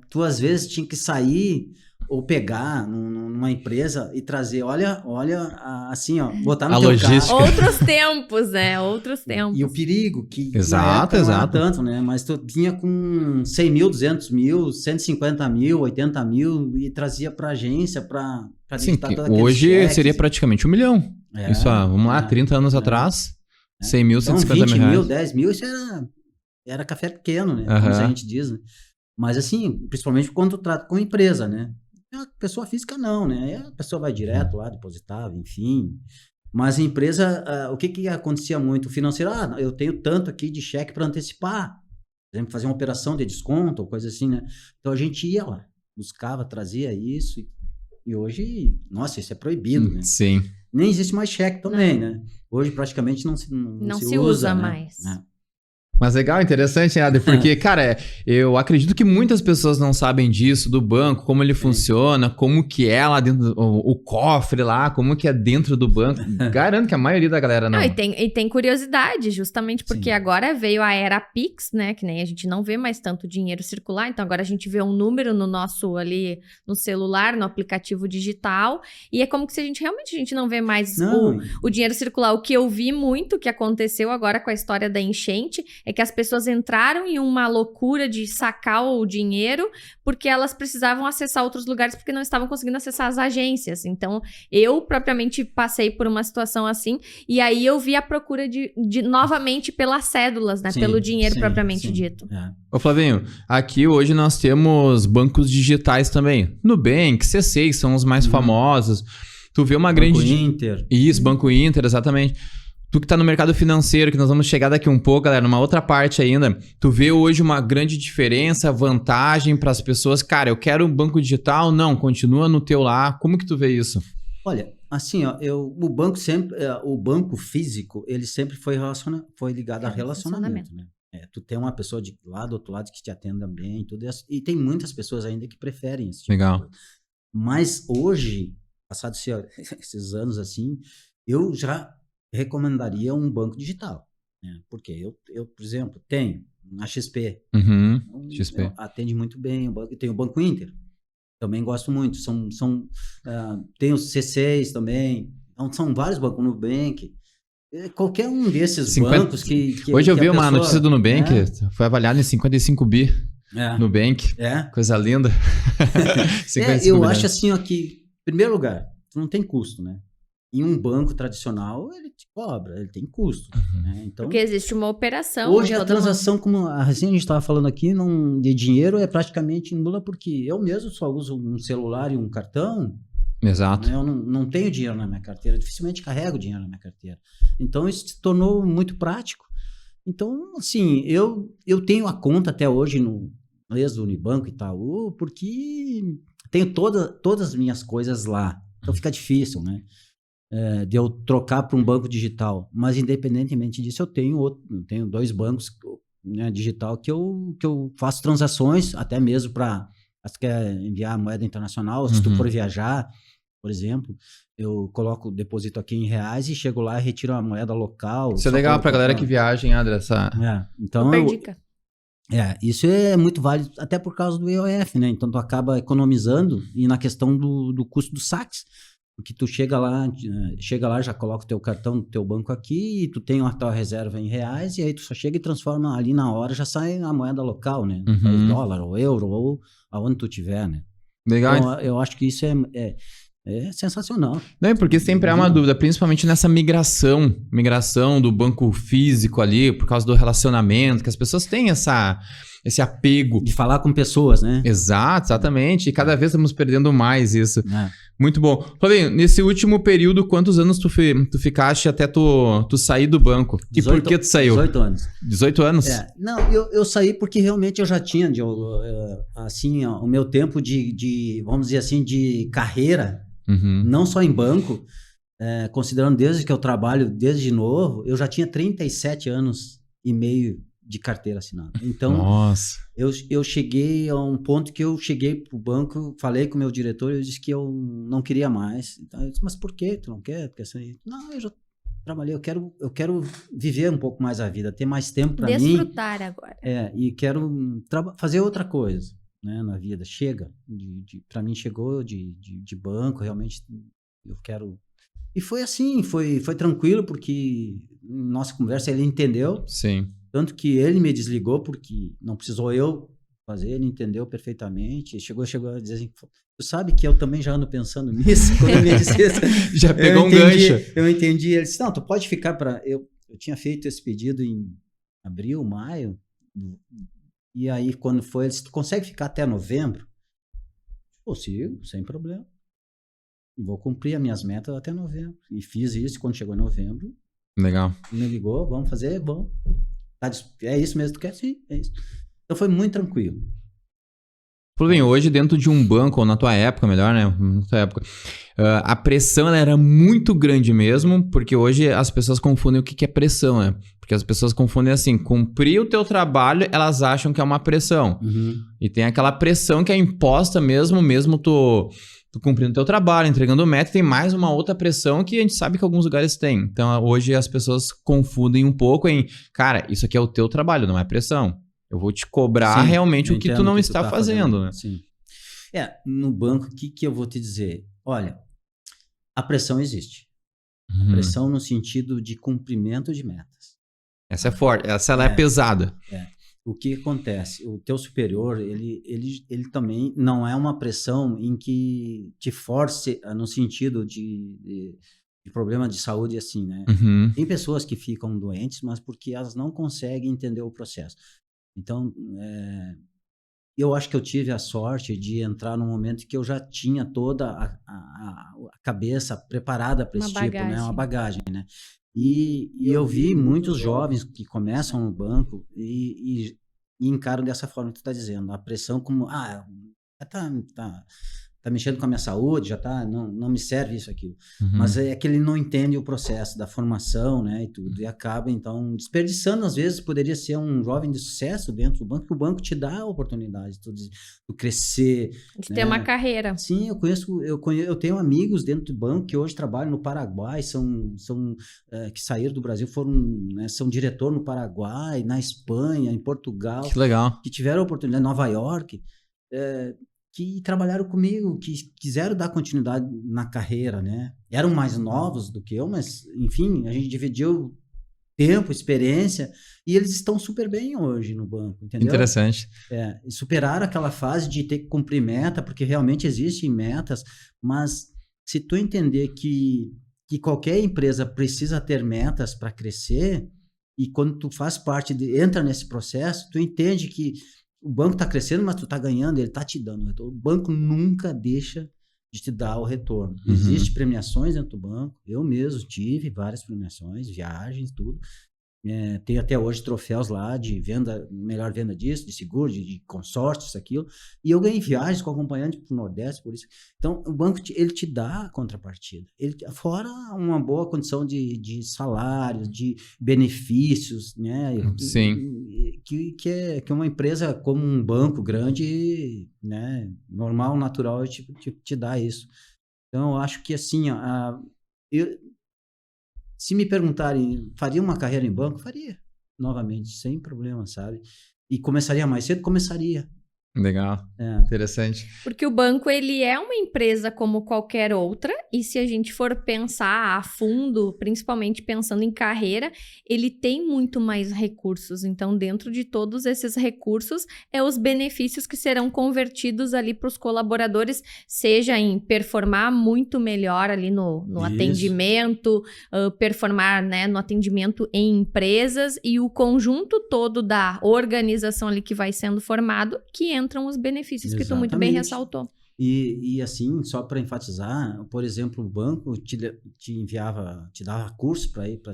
Speaker 3: tu às vezes tinha que sair ou pegar numa empresa e trazer, olha, assim, ó, botar no
Speaker 1: A
Speaker 3: teu
Speaker 1: logística.
Speaker 3: carro.
Speaker 2: Outros tempos, né? Outros tempos.
Speaker 3: E o perigo, que
Speaker 1: Exato,
Speaker 3: na época não era
Speaker 1: exato.
Speaker 3: tanto, né? Mas tu vinha com 100 mil, 200 mil, 150 mil, 80 mil e trazia pra agência pra
Speaker 1: Sim,
Speaker 3: digitar
Speaker 1: que
Speaker 3: todos aqueles
Speaker 1: hoje
Speaker 3: cheques.
Speaker 1: seria praticamente 1 milhão. Isso, vamos lá, 30 anos atrás, 100 mil,
Speaker 3: Então,
Speaker 1: 150
Speaker 3: 20
Speaker 1: mil
Speaker 3: mil,
Speaker 1: reais.
Speaker 3: 10 mil, isso era café pequeno, né?
Speaker 1: Aham.
Speaker 3: Como a gente diz, né? Mas assim, principalmente quando tu trata com empresa, né? A pessoa física não, né? Aí a pessoa vai direto lá, depositava, enfim. Mas a empresa, o que acontecia muito? O financeiro, eu tenho tanto aqui de cheque para antecipar. Por exemplo, fazer uma operação de desconto ou coisa assim, né? Então a gente ia lá, buscava, trazia isso. E hoje, nossa, isso é proibido, né?
Speaker 1: Sim.
Speaker 3: Nem existe mais cheque também, né? Hoje praticamente não se usa, né?
Speaker 2: mais.
Speaker 1: Mas legal, interessante, Adri, porque, cara, eu acredito que muitas pessoas não sabem disso, do banco, como ele funciona, como que é lá dentro, o cofre lá, como que é dentro do banco. Garanto que a maioria da galera não.
Speaker 2: Não, e tem curiosidade, justamente porque
Speaker 3: Sim.
Speaker 2: agora veio a era Pix, né? Que nem a gente não vê mais tanto dinheiro circular, então agora a gente vê um número no nosso ali, no celular, no aplicativo digital, e é como que se a gente não vê mais o dinheiro circular. O que eu vi muito que aconteceu agora com a história da enchente é que as pessoas entraram em uma loucura de sacar o dinheiro porque elas precisavam acessar outros lugares porque não estavam conseguindo acessar as agências. Então, eu propriamente passei por uma situação assim e aí eu vi a procura de novamente pelas cédulas, né?
Speaker 3: Sim,
Speaker 2: pelo dinheiro
Speaker 3: sim,
Speaker 2: propriamente
Speaker 3: sim.
Speaker 2: dito.
Speaker 1: Ô Flavinho, aqui hoje nós temos bancos digitais também. Nubank, C6 são os mais famosos. Tu vê uma
Speaker 3: Banco
Speaker 1: grande...
Speaker 3: Inter.
Speaker 1: Isso, Banco Inter, exatamente. Tu que tá no mercado financeiro, que nós vamos chegar daqui um pouco, galera, numa outra parte ainda. Tu vê hoje uma grande diferença, vantagem para as pessoas. Cara, eu quero um banco digital? Não, continua no teu lá. Como que tu vê isso?
Speaker 3: Olha, assim, ó, o banco sempre, o banco físico, ele sempre foi ligado a relacionamento, né? Tu tem uma pessoa de lá do outro lado que te atenda bem, tudo isso, e tem muitas pessoas ainda que preferem esse tipo
Speaker 1: Legal.
Speaker 3: de coisa. Mas hoje, passados esses anos assim, eu já recomendaria um banco digital, né? Porque eu, por exemplo, tenho a XP,
Speaker 1: XP.
Speaker 3: atende muito bem, tem o Banco Inter, também gosto muito, tem os C6 também, então são vários bancos, Nubank, qualquer um desses bancos que
Speaker 1: hoje eu
Speaker 3: que
Speaker 1: vi
Speaker 3: a
Speaker 1: uma
Speaker 3: pessoa,
Speaker 1: notícia do Nubank, foi avaliado em 55 bi. Nubank, coisa linda. 55
Speaker 3: eu
Speaker 1: bilhões.
Speaker 3: acho assim, ó, que, em primeiro lugar, tu não tem custo, né? E um banco tradicional, ele te cobra, ele tem custo. Né? Então,
Speaker 2: porque existe uma operação.
Speaker 3: Hoje a transação, como a gente estava falando aqui, de dinheiro é praticamente nula, porque eu mesmo só uso um celular e um cartão.
Speaker 1: Exato.
Speaker 3: Eu não tenho dinheiro na minha carteira, dificilmente carrego dinheiro na minha carteira. Então isso se tornou muito prático. Então, assim, eu tenho a conta até hoje no Unibanco, Itaú, porque tenho todas as minhas coisas lá. Então fica difícil, né? De eu trocar para um banco digital, mas independentemente disso eu tenho 2 bancos, né, digital que eu faço transações, até mesmo para se quer enviar moeda internacional, se tu for viajar, por exemplo, eu deposito aqui em reais e chego lá e retiro a moeda local.
Speaker 1: Isso é legal para a galera que viaja, hein, André?
Speaker 3: Então
Speaker 2: dica.
Speaker 3: Isso é muito válido, até por causa do EOF, né? Então tu acaba economizando e na questão do custo dos saques. Porque tu chega lá, já coloca o teu cartão do teu banco aqui, e tu tem a tua reserva em reais, e aí tu só chega e transforma ali na hora, já sai a moeda local, né? Dólar, ou euro, ou aonde tu tiver, né?
Speaker 1: Legal.
Speaker 3: Então, eu acho que isso é sensacional.
Speaker 1: Não, porque sempre há uma dúvida, principalmente nessa migração do banco físico ali, por causa do relacionamento, que as pessoas têm esse apego.
Speaker 3: De falar com pessoas, né?
Speaker 1: Exato, exatamente. E cada vez estamos perdendo mais isso. Muito bom. Flavinho, nesse último período, quantos anos tu ficaste até tu sair do banco?
Speaker 3: 18,
Speaker 1: e por que tu saiu?
Speaker 3: 18 anos.
Speaker 1: 18 anos?
Speaker 3: Não, eu saí porque realmente eu já tinha, assim, ó, o meu tempo de, vamos dizer assim, de carreira, não só em banco, considerando desde que eu trabalho desde novo, eu já tinha 37 anos e meio de carteira assinada. Então,
Speaker 1: nossa,
Speaker 3: eu cheguei a um ponto que eu cheguei pro banco, falei com o meu diretor, eu disse que eu não queria mais. Então, eu disse, mas por que tu não quer? Porque assim, não, trabalhei, eu quero viver um pouco mais a vida, ter mais tempo para mim.
Speaker 2: Desfrutar agora.
Speaker 3: E quero fazer outra coisa, né, na vida. Chega, para mim chegou de banco, realmente eu quero... E foi assim, foi tranquilo, porque nossa conversa ele entendeu.
Speaker 1: Sim.
Speaker 3: Tanto que ele me desligou, porque não precisou eu fazer, ele entendeu perfeitamente. Chegou a dizer assim, tu sabe que eu também já ando pensando nisso? Quando ele me disse isso,
Speaker 1: já pegou um gancho.
Speaker 3: Eu entendi. Ele disse, não, tu pode ficar para... Eu tinha feito esse pedido em abril, maio, e aí quando foi, ele disse, tu consegue ficar até novembro? Consigo, sem problema. E vou cumprir as minhas metas até novembro. E fiz isso, quando chegou em novembro,
Speaker 1: legal,
Speaker 3: me ligou, vamos fazer, vamos. É isso mesmo que tu quer? Sim, é isso. Então foi muito tranquilo.
Speaker 1: Flavinho, hoje dentro de um banco, ou na tua época, melhor, né? Na tua época, a pressão ela era muito grande mesmo, porque hoje as pessoas confundem o que é pressão, né? Porque as pessoas confundem assim, cumprir o teu trabalho, elas acham que é uma pressão.
Speaker 3: Uhum.
Speaker 1: E tem aquela pressão que é imposta mesmo tu cumprindo o teu trabalho, entregando meta, tem mais uma outra pressão que a gente sabe que alguns lugares tem. Então hoje as pessoas confundem um pouco em, cara, isso aqui é o teu trabalho, não é pressão. Eu vou te cobrar realmente o que tu não está fazendo, né?
Speaker 3: Sim. No banco, o que eu vou te dizer? Olha, a pressão existe. A pressão no sentido de cumprimento de metas.
Speaker 1: Essa é forte, ela é pesada.
Speaker 3: O que acontece? O teu superior, ele também não é uma pressão em que te force no sentido de problema de saúde assim, né?
Speaker 1: Uhum.
Speaker 3: Tem pessoas que ficam doentes, mas porque elas não conseguem entender o processo. Então, eu acho que eu tive a sorte de entrar num momento que eu já tinha toda a cabeça preparada para esse tipo, né? Uma bagagem, né? E eu vi muitos jovens que começam no banco e encaram dessa forma que tu está dizendo. A pressão como, tá mexendo com a minha saúde, já tá, não me serve isso, aquilo.
Speaker 1: Uhum.
Speaker 3: Mas é que ele não entende o processo da formação, né, e tudo, e acaba, então, desperdiçando, às vezes, poderia ser um jovem de sucesso dentro do banco, que o banco te dá a oportunidade de tu crescer.
Speaker 2: De ter uma carreira.
Speaker 3: Sim, eu tenho amigos dentro do banco que hoje trabalham no Paraguai, que saíram do Brasil, são diretor no Paraguai, na Espanha, em Portugal.
Speaker 1: Que legal.
Speaker 3: Que tiveram a oportunidade, em Nova York, que trabalharam comigo, que quiseram dar continuidade na carreira, né? Eram mais novos do que eu, mas, enfim, a gente dividiu tempo, experiência, e eles estão super bem hoje no banco, entendeu?
Speaker 1: Interessante.
Speaker 3: E superaram aquela fase de ter que cumprir meta, porque realmente existem metas, mas se tu entender que qualquer empresa precisa ter metas para crescer, e quando tu faz parte, entra nesse processo, tu entende que o banco está crescendo, mas tu está ganhando, ele está te dando retorno. O banco nunca deixa de te dar o retorno.
Speaker 1: Uhum.
Speaker 3: Existem premiações dentro do banco. Eu mesmo tive várias premiações, viagens, tudo. Tenho até hoje troféus lá de venda, melhor venda disso, de seguro, de consórcios, aquilo. E eu ganhei viagens com acompanhante para o Nordeste, por isso. Então, o banco, ele te dá a contrapartida. Fora uma boa condição de salário, de benefícios, né?
Speaker 1: Sim.
Speaker 3: Que é uma empresa como um banco grande, né? Normal, natural, te dá isso. Então, eu acho que assim, se me perguntarem, faria uma carreira em banco? Faria, novamente, sem problema, sabe? E começaria mais cedo? Começaria.
Speaker 1: Legal, interessante.
Speaker 2: Porque o banco, ele é uma empresa como qualquer outra, e se a gente for pensar a fundo, principalmente pensando em carreira, ele tem muito mais recursos. Então, dentro de todos esses recursos, os benefícios que serão convertidos ali para os colaboradores, seja em performar muito melhor ali no atendimento, performar, né, no atendimento em empresas, e o conjunto todo da organização ali que vai sendo formado, que entram os benefícios. Exatamente. Que tu muito bem ressaltou.
Speaker 3: E assim, só para enfatizar, por exemplo, o banco te dava curso para ir para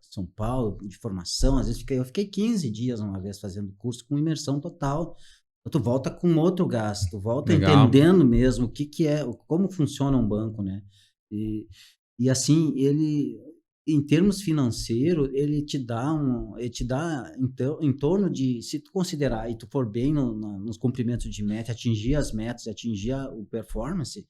Speaker 3: São Paulo, de formação. Às vezes eu fiquei 15 dias uma vez fazendo curso com imersão total. Tu volta com outro gasto, tu volta entendendo mesmo o que é, como funciona um banco, né? E assim, ele, em termos financeiros, ele te dá em torno de, se tu considerar e tu for bem nos cumprimentos de meta, atingir as metas, atingir o performance,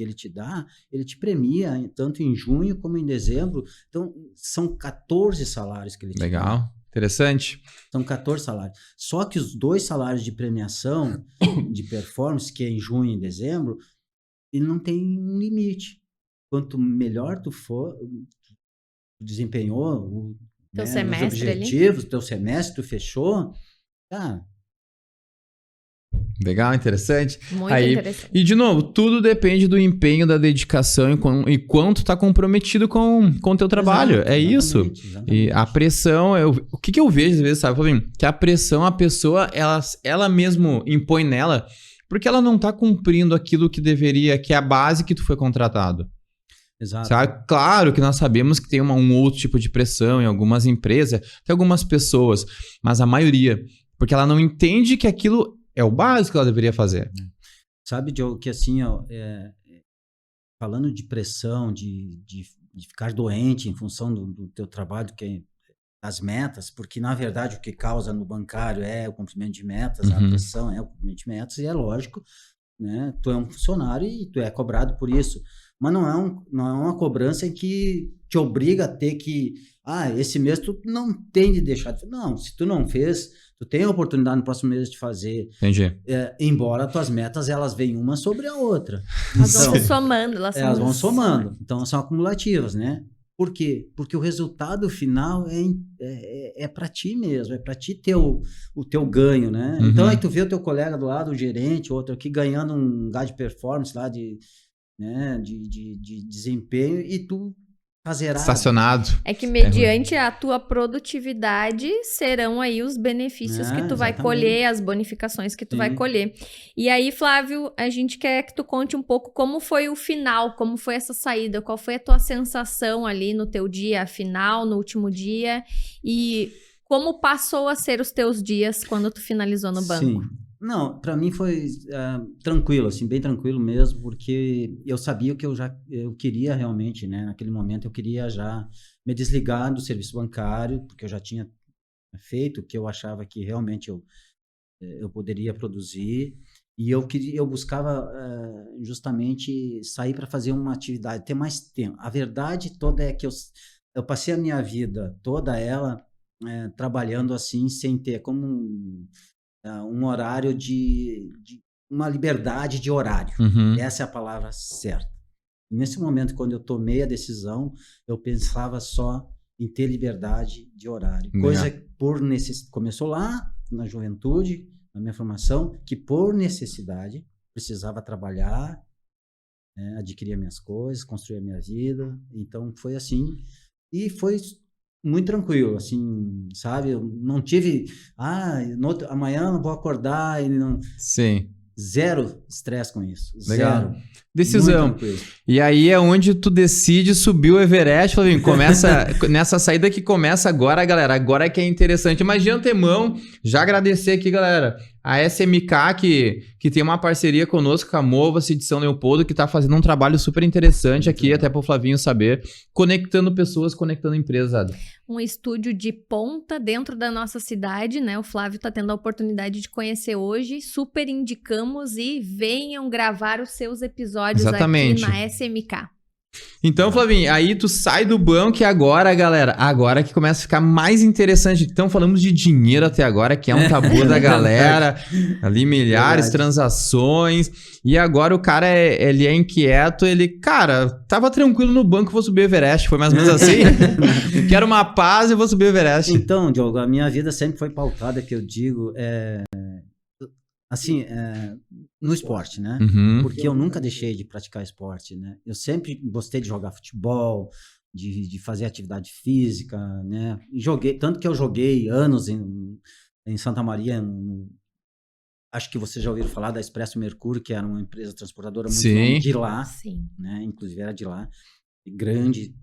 Speaker 3: que ele te dá, ele te premia tanto em junho como em dezembro. Então, são 14 salários que ele te dá.
Speaker 1: Legal, interessante.
Speaker 3: São 14 salários. Só que os 2 salários de premiação, de performance, que é em junho e em dezembro, ele não tem um limite. Quanto melhor tu for, desempenhou
Speaker 2: Teu
Speaker 3: os
Speaker 2: semestre
Speaker 3: objetivos, teu semestre, tu fechou, tá.
Speaker 1: Legal, interessante.
Speaker 2: Muito
Speaker 1: Aí,
Speaker 2: interessante.
Speaker 1: e de novo, tudo depende do empenho, da dedicação e quanto tá comprometido com o teu trabalho.
Speaker 3: Exato,
Speaker 1: É isso.
Speaker 3: exatamente.
Speaker 1: E a pressão, o que eu vejo às vezes, sabe, Flavinho? Que a pressão, a pessoa, ela mesmo impõe nela, porque ela não tá cumprindo aquilo que deveria, que é a base que tu foi contratado.
Speaker 3: Exato.
Speaker 1: Sabe? Claro que nós sabemos que tem um outro tipo de pressão em algumas empresas, tem algumas pessoas, mas a maioria, porque ela não entende que aquilo é o básico que ela deveria fazer.
Speaker 3: Sabe, Diogo, que assim, ó, falando de pressão, de ficar doente em função do teu trabalho, as metas, porque na verdade o que causa no bancário é o cumprimento de metas, a pressão é o cumprimento de metas, e é lógico, né? Tu é um funcionário e tu é cobrado por isso. Mas não é uma cobrança em que te obriga a ter que... esse mês tu não tem de deixar de fazer. Não, se tu não fez, tu tem a oportunidade no próximo mês de fazer.
Speaker 1: Entendi.
Speaker 3: Embora tuas metas, elas vêm uma sobre a outra.
Speaker 2: Elas vão se somando. Elas
Speaker 3: vão somando. Então, são acumulativas, né? Por quê? Porque o resultado final é para ti mesmo, é para ti ter o teu ganho, né? Então, aí tu vê o teu colega do lado, o gerente, outro aqui, ganhando um lugar de performance lá, de desempenho, e tu tá zerado.
Speaker 1: Estacionado.
Speaker 2: É que mediante a tua produtividade serão aí os benefícios que tu vai colher, as bonificações que tu vai colher. E aí, Flávio, a gente quer que tu conte um pouco como foi o final, como foi essa saída, qual foi a tua sensação ali no teu dia final, no último dia, e como passou a ser os teus dias quando tu finalizou no banco.
Speaker 3: Sim. Não, para mim foi tranquilo, assim, bem tranquilo mesmo, porque eu sabia que eu queria realmente, né, naquele momento eu queria já me desligar do serviço bancário, porque eu já tinha feito o que eu achava que realmente eu poderia produzir, e eu buscava justamente sair para fazer uma atividade, ter mais tempo. A verdade toda é que eu passei a minha vida toda ela trabalhando assim, sem ter como um horário uma liberdade de horário. Essa é a palavra certa. E nesse momento, quando eu tomei a decisão, eu pensava só em ter liberdade de horário. Coisa que começou lá na juventude, na minha formação, que por necessidade precisava trabalhar, adquirir minhas coisas, construir a minha vida. Então foi assim, e foi muito tranquilo, assim, sabe? Eu não tive, amanhã eu vou acordar e não...
Speaker 1: Sim.
Speaker 3: Zero estresse com isso.
Speaker 1: Legal.
Speaker 3: Zero.
Speaker 1: Decisão. E aí é onde tu decide subir o Everest, Flavinho. Começa nessa saída que começa agora, galera. Agora que é interessante. Mas de antemão, já agradecer aqui, galera, a SMK, que tem uma parceria conosco, com a Mova-se de São Leopoldo, que tá fazendo um trabalho super interessante muito aqui, legal. Até pro Flavinho saber, conectando pessoas, conectando empresas.
Speaker 2: Um estúdio de ponta dentro da nossa cidade, né? O Flávio tá tendo a oportunidade de conhecer hoje. Super indicamos e venham gravar os seus episódios aqui na SMK.
Speaker 1: Então, Flavinho, aí tu sai do banco e agora, galera, agora que começa a ficar mais interessante. Então, falamos de dinheiro até agora, que é um tabu da galera. Ali, milhares de transações. E agora o cara, ele é inquieto, cara, tava tranquilo no banco, vou subir o Everest. Foi mais ou menos assim? Quero uma paz e vou subir o Everest.
Speaker 3: Então, Diogo, a minha vida sempre foi pautada, que eu digo, assim, no esporte, né? Porque eu nunca deixei de praticar esporte, né? Eu sempre gostei de jogar futebol, de fazer atividade física, né? Tanto que eu joguei anos em Santa Maria, acho que vocês já ouviram falar da Expresso Mercúrio, que era uma empresa transportadora muito grande de lá, né? Inclusive era de lá, grande.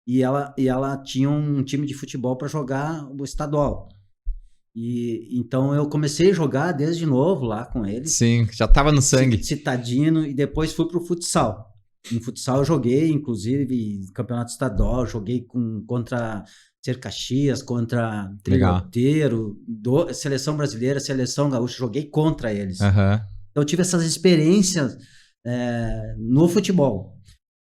Speaker 3: E ela tinha um time de futebol para jogar o estadual. E então eu comecei a jogar desde novo lá com eles.
Speaker 1: Sim, já tava no sangue.
Speaker 3: Citadino, e depois fui pro futsal. No futsal eu joguei, inclusive, campeonato estadual, joguei contra Ser Caxias, contra Trigoteiro, Seleção Brasileira, Seleção Gaúcha, joguei contra eles. Então eu tive essas experiências no futebol.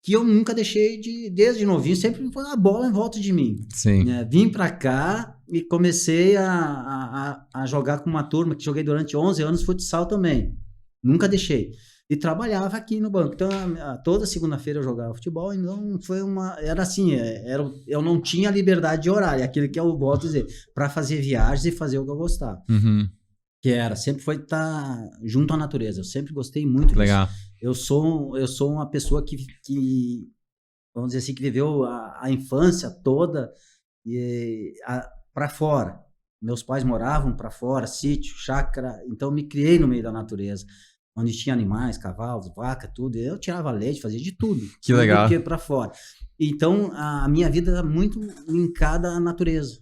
Speaker 3: Que eu nunca deixei desde novinho, sempre foi a bola em volta de mim.
Speaker 1: Sim.
Speaker 3: Vim pra cá e comecei a jogar com uma turma que joguei durante 11 anos futsal também. Nunca deixei. E trabalhava aqui no banco. Então, toda segunda-feira eu jogava futebol, então era assim, eu não tinha liberdade de horário, aquilo que eu volto a dizer, para fazer viagens e fazer o que eu gostava.
Speaker 1: Uhum.
Speaker 3: Que sempre foi estar junto à natureza. Eu sempre gostei muito disso.
Speaker 1: Legal.
Speaker 3: Eu sou uma pessoa que vamos dizer assim, que viveu a infância toda para fora. Meus pais moravam para fora, sítio, chácara, então eu me criei no meio da natureza, onde tinha animais, cavalos, vaca, tudo. Eu tirava leite, fazia de tudo.
Speaker 1: Que legal.
Speaker 3: Tudo para fora. Então, a minha vida era muito linkada à natureza.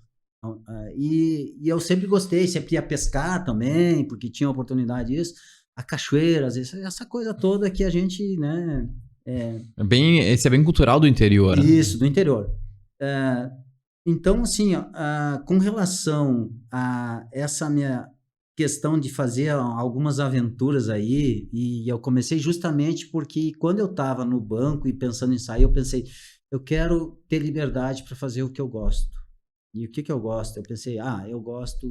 Speaker 3: E eu sempre gostei, sempre ia pescar também, porque tinha oportunidade disso. A cachoeiras, essa coisa toda que a gente, né...
Speaker 1: Esse é bem cultural do interior.
Speaker 3: Isso, do interior. Então, assim, com relação a essa minha questão de fazer algumas aventuras aí, e eu comecei justamente porque quando eu estava no banco e pensando em sair, eu pensei, eu quero ter liberdade para fazer o que eu gosto. E o que eu gosto? Eu pensei, eu gosto,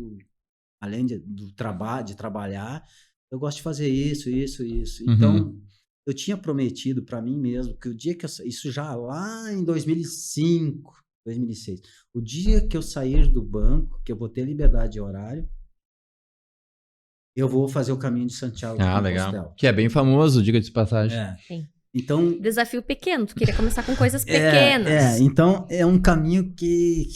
Speaker 3: além de trabalhar, eu gosto de fazer isso.
Speaker 1: Uhum.
Speaker 3: Então, eu tinha prometido para mim mesmo que o dia que isso já lá em 2005, 2006, o dia que eu sair do banco, que eu vou ter liberdade de horário, eu vou fazer o caminho de Santiago de Compostela.
Speaker 1: Legal. Que é bem famoso, diga de passagem.
Speaker 2: Sim.
Speaker 3: Então,
Speaker 2: desafio pequeno, tu queria começar com coisas pequenas.
Speaker 3: Então é um caminho que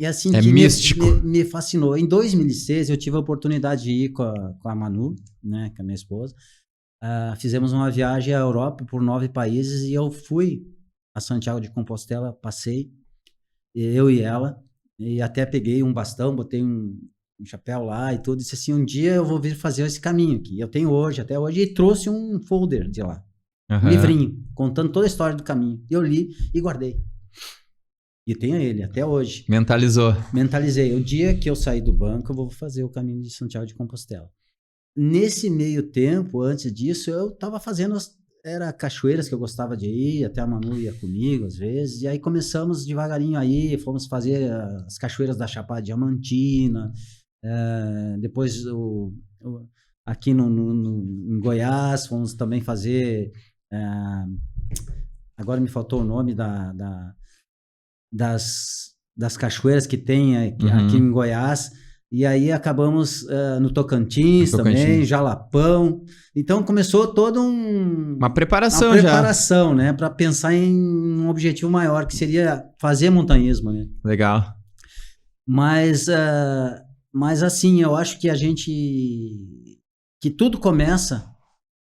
Speaker 3: assim,
Speaker 1: que místico.
Speaker 3: Me fascinou. Em 2006 eu tive a oportunidade de ir com a Manu, né, com a minha esposa. Fizemos uma viagem à Europa por 9 países e eu fui a Santiago de Compostela, passei, eu e ela, e até peguei um bastão, botei um chapéu lá e tudo, disse assim, um dia eu vou vir fazer esse caminho aqui. Eu tenho até hoje, e trouxe um folder de lá.
Speaker 1: Uhum.
Speaker 3: Um livrinho, contando toda a história do caminho. Eu li e guardei. E tenho ele até hoje. Mentalizei. O dia que eu sair do banco, eu vou fazer o caminho de Santiago de Compostela. Nesse meio tempo, antes disso, eu estava fazendo era cachoeiras que eu gostava de ir, até a Manu ia comigo às vezes, e aí começamos devagarinho aí, fomos fazer as cachoeiras da Chapada Diamantina, depois aqui em Goiás, fomos também fazer... agora me faltou o nome das cachoeiras que tem aqui em Goiás, e aí acabamos no Tocantins também, Jalapão. Então começou toda
Speaker 1: uma preparação
Speaker 3: né, para pensar em um objetivo maior, que seria fazer montanhismo, né?
Speaker 1: Legal.
Speaker 3: Mas assim, eu acho que que tudo começa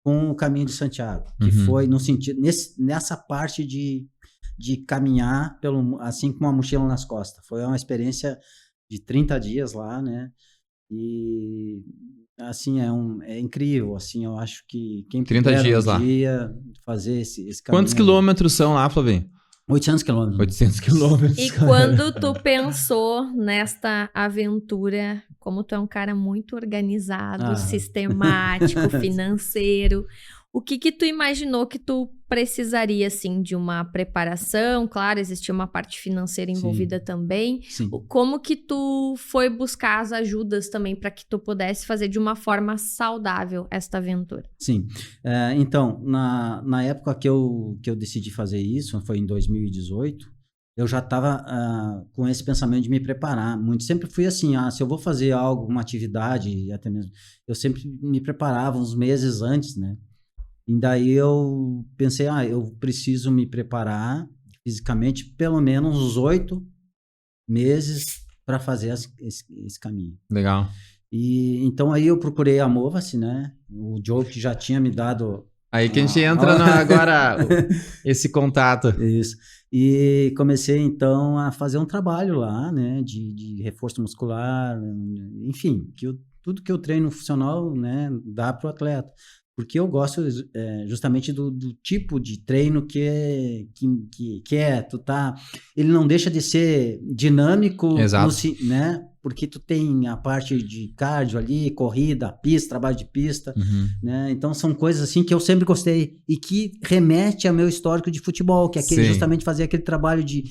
Speaker 3: com o Caminho de Santiago, que foi no sentido, nessa parte de caminhar assim com uma mochila nas costas. Foi uma experiência de 30 dias lá, né? E assim, é incrível, assim, eu acho que quem
Speaker 1: 30 dias lá.
Speaker 3: Fazer esse caminho.
Speaker 1: Quantos quilômetros são lá, Flavinho?
Speaker 3: 800 quilômetros.
Speaker 1: 800 quilômetros.
Speaker 2: E quando tu pensou nesta aventura, como tu é um cara muito organizado, sistemático, financeiro, o que tu imaginou que tu precisaria, assim, de uma preparação? Claro, existia uma parte financeira envolvida também.
Speaker 3: Sim.
Speaker 2: Como que tu foi buscar as ajudas também para que tu pudesse fazer de uma forma saudável esta aventura?
Speaker 3: Sim. Então, na época que eu decidi fazer isso, foi em 2018, eu já estava com esse pensamento de me preparar muito. Sempre fui assim, se eu vou fazer algo, uma atividade, até mesmo, eu sempre me preparava uns meses antes, né? E daí eu pensei, eu preciso me preparar fisicamente pelo menos uns 8 meses para fazer esse caminho.
Speaker 1: Legal.
Speaker 3: E então aí eu procurei a Mova-se, né? O Joe que já tinha me dado...
Speaker 1: Aí que a gente entra agora, esse contato.
Speaker 3: Isso. E comecei então a fazer um trabalho lá, né? De reforço muscular, enfim, tudo que eu treino funcional, né? Dá para o atleta. Porque eu gosto justamente do tipo de treino que ele não deixa de ser dinâmico,
Speaker 1: Exato.
Speaker 3: né? porque tu tem a parte de cardio ali, corrida, pista, trabalho de pista, né? Então são coisas assim que eu sempre gostei e que remete ao meu histórico de futebol, que é aquele, justamente fazer aquele trabalho de,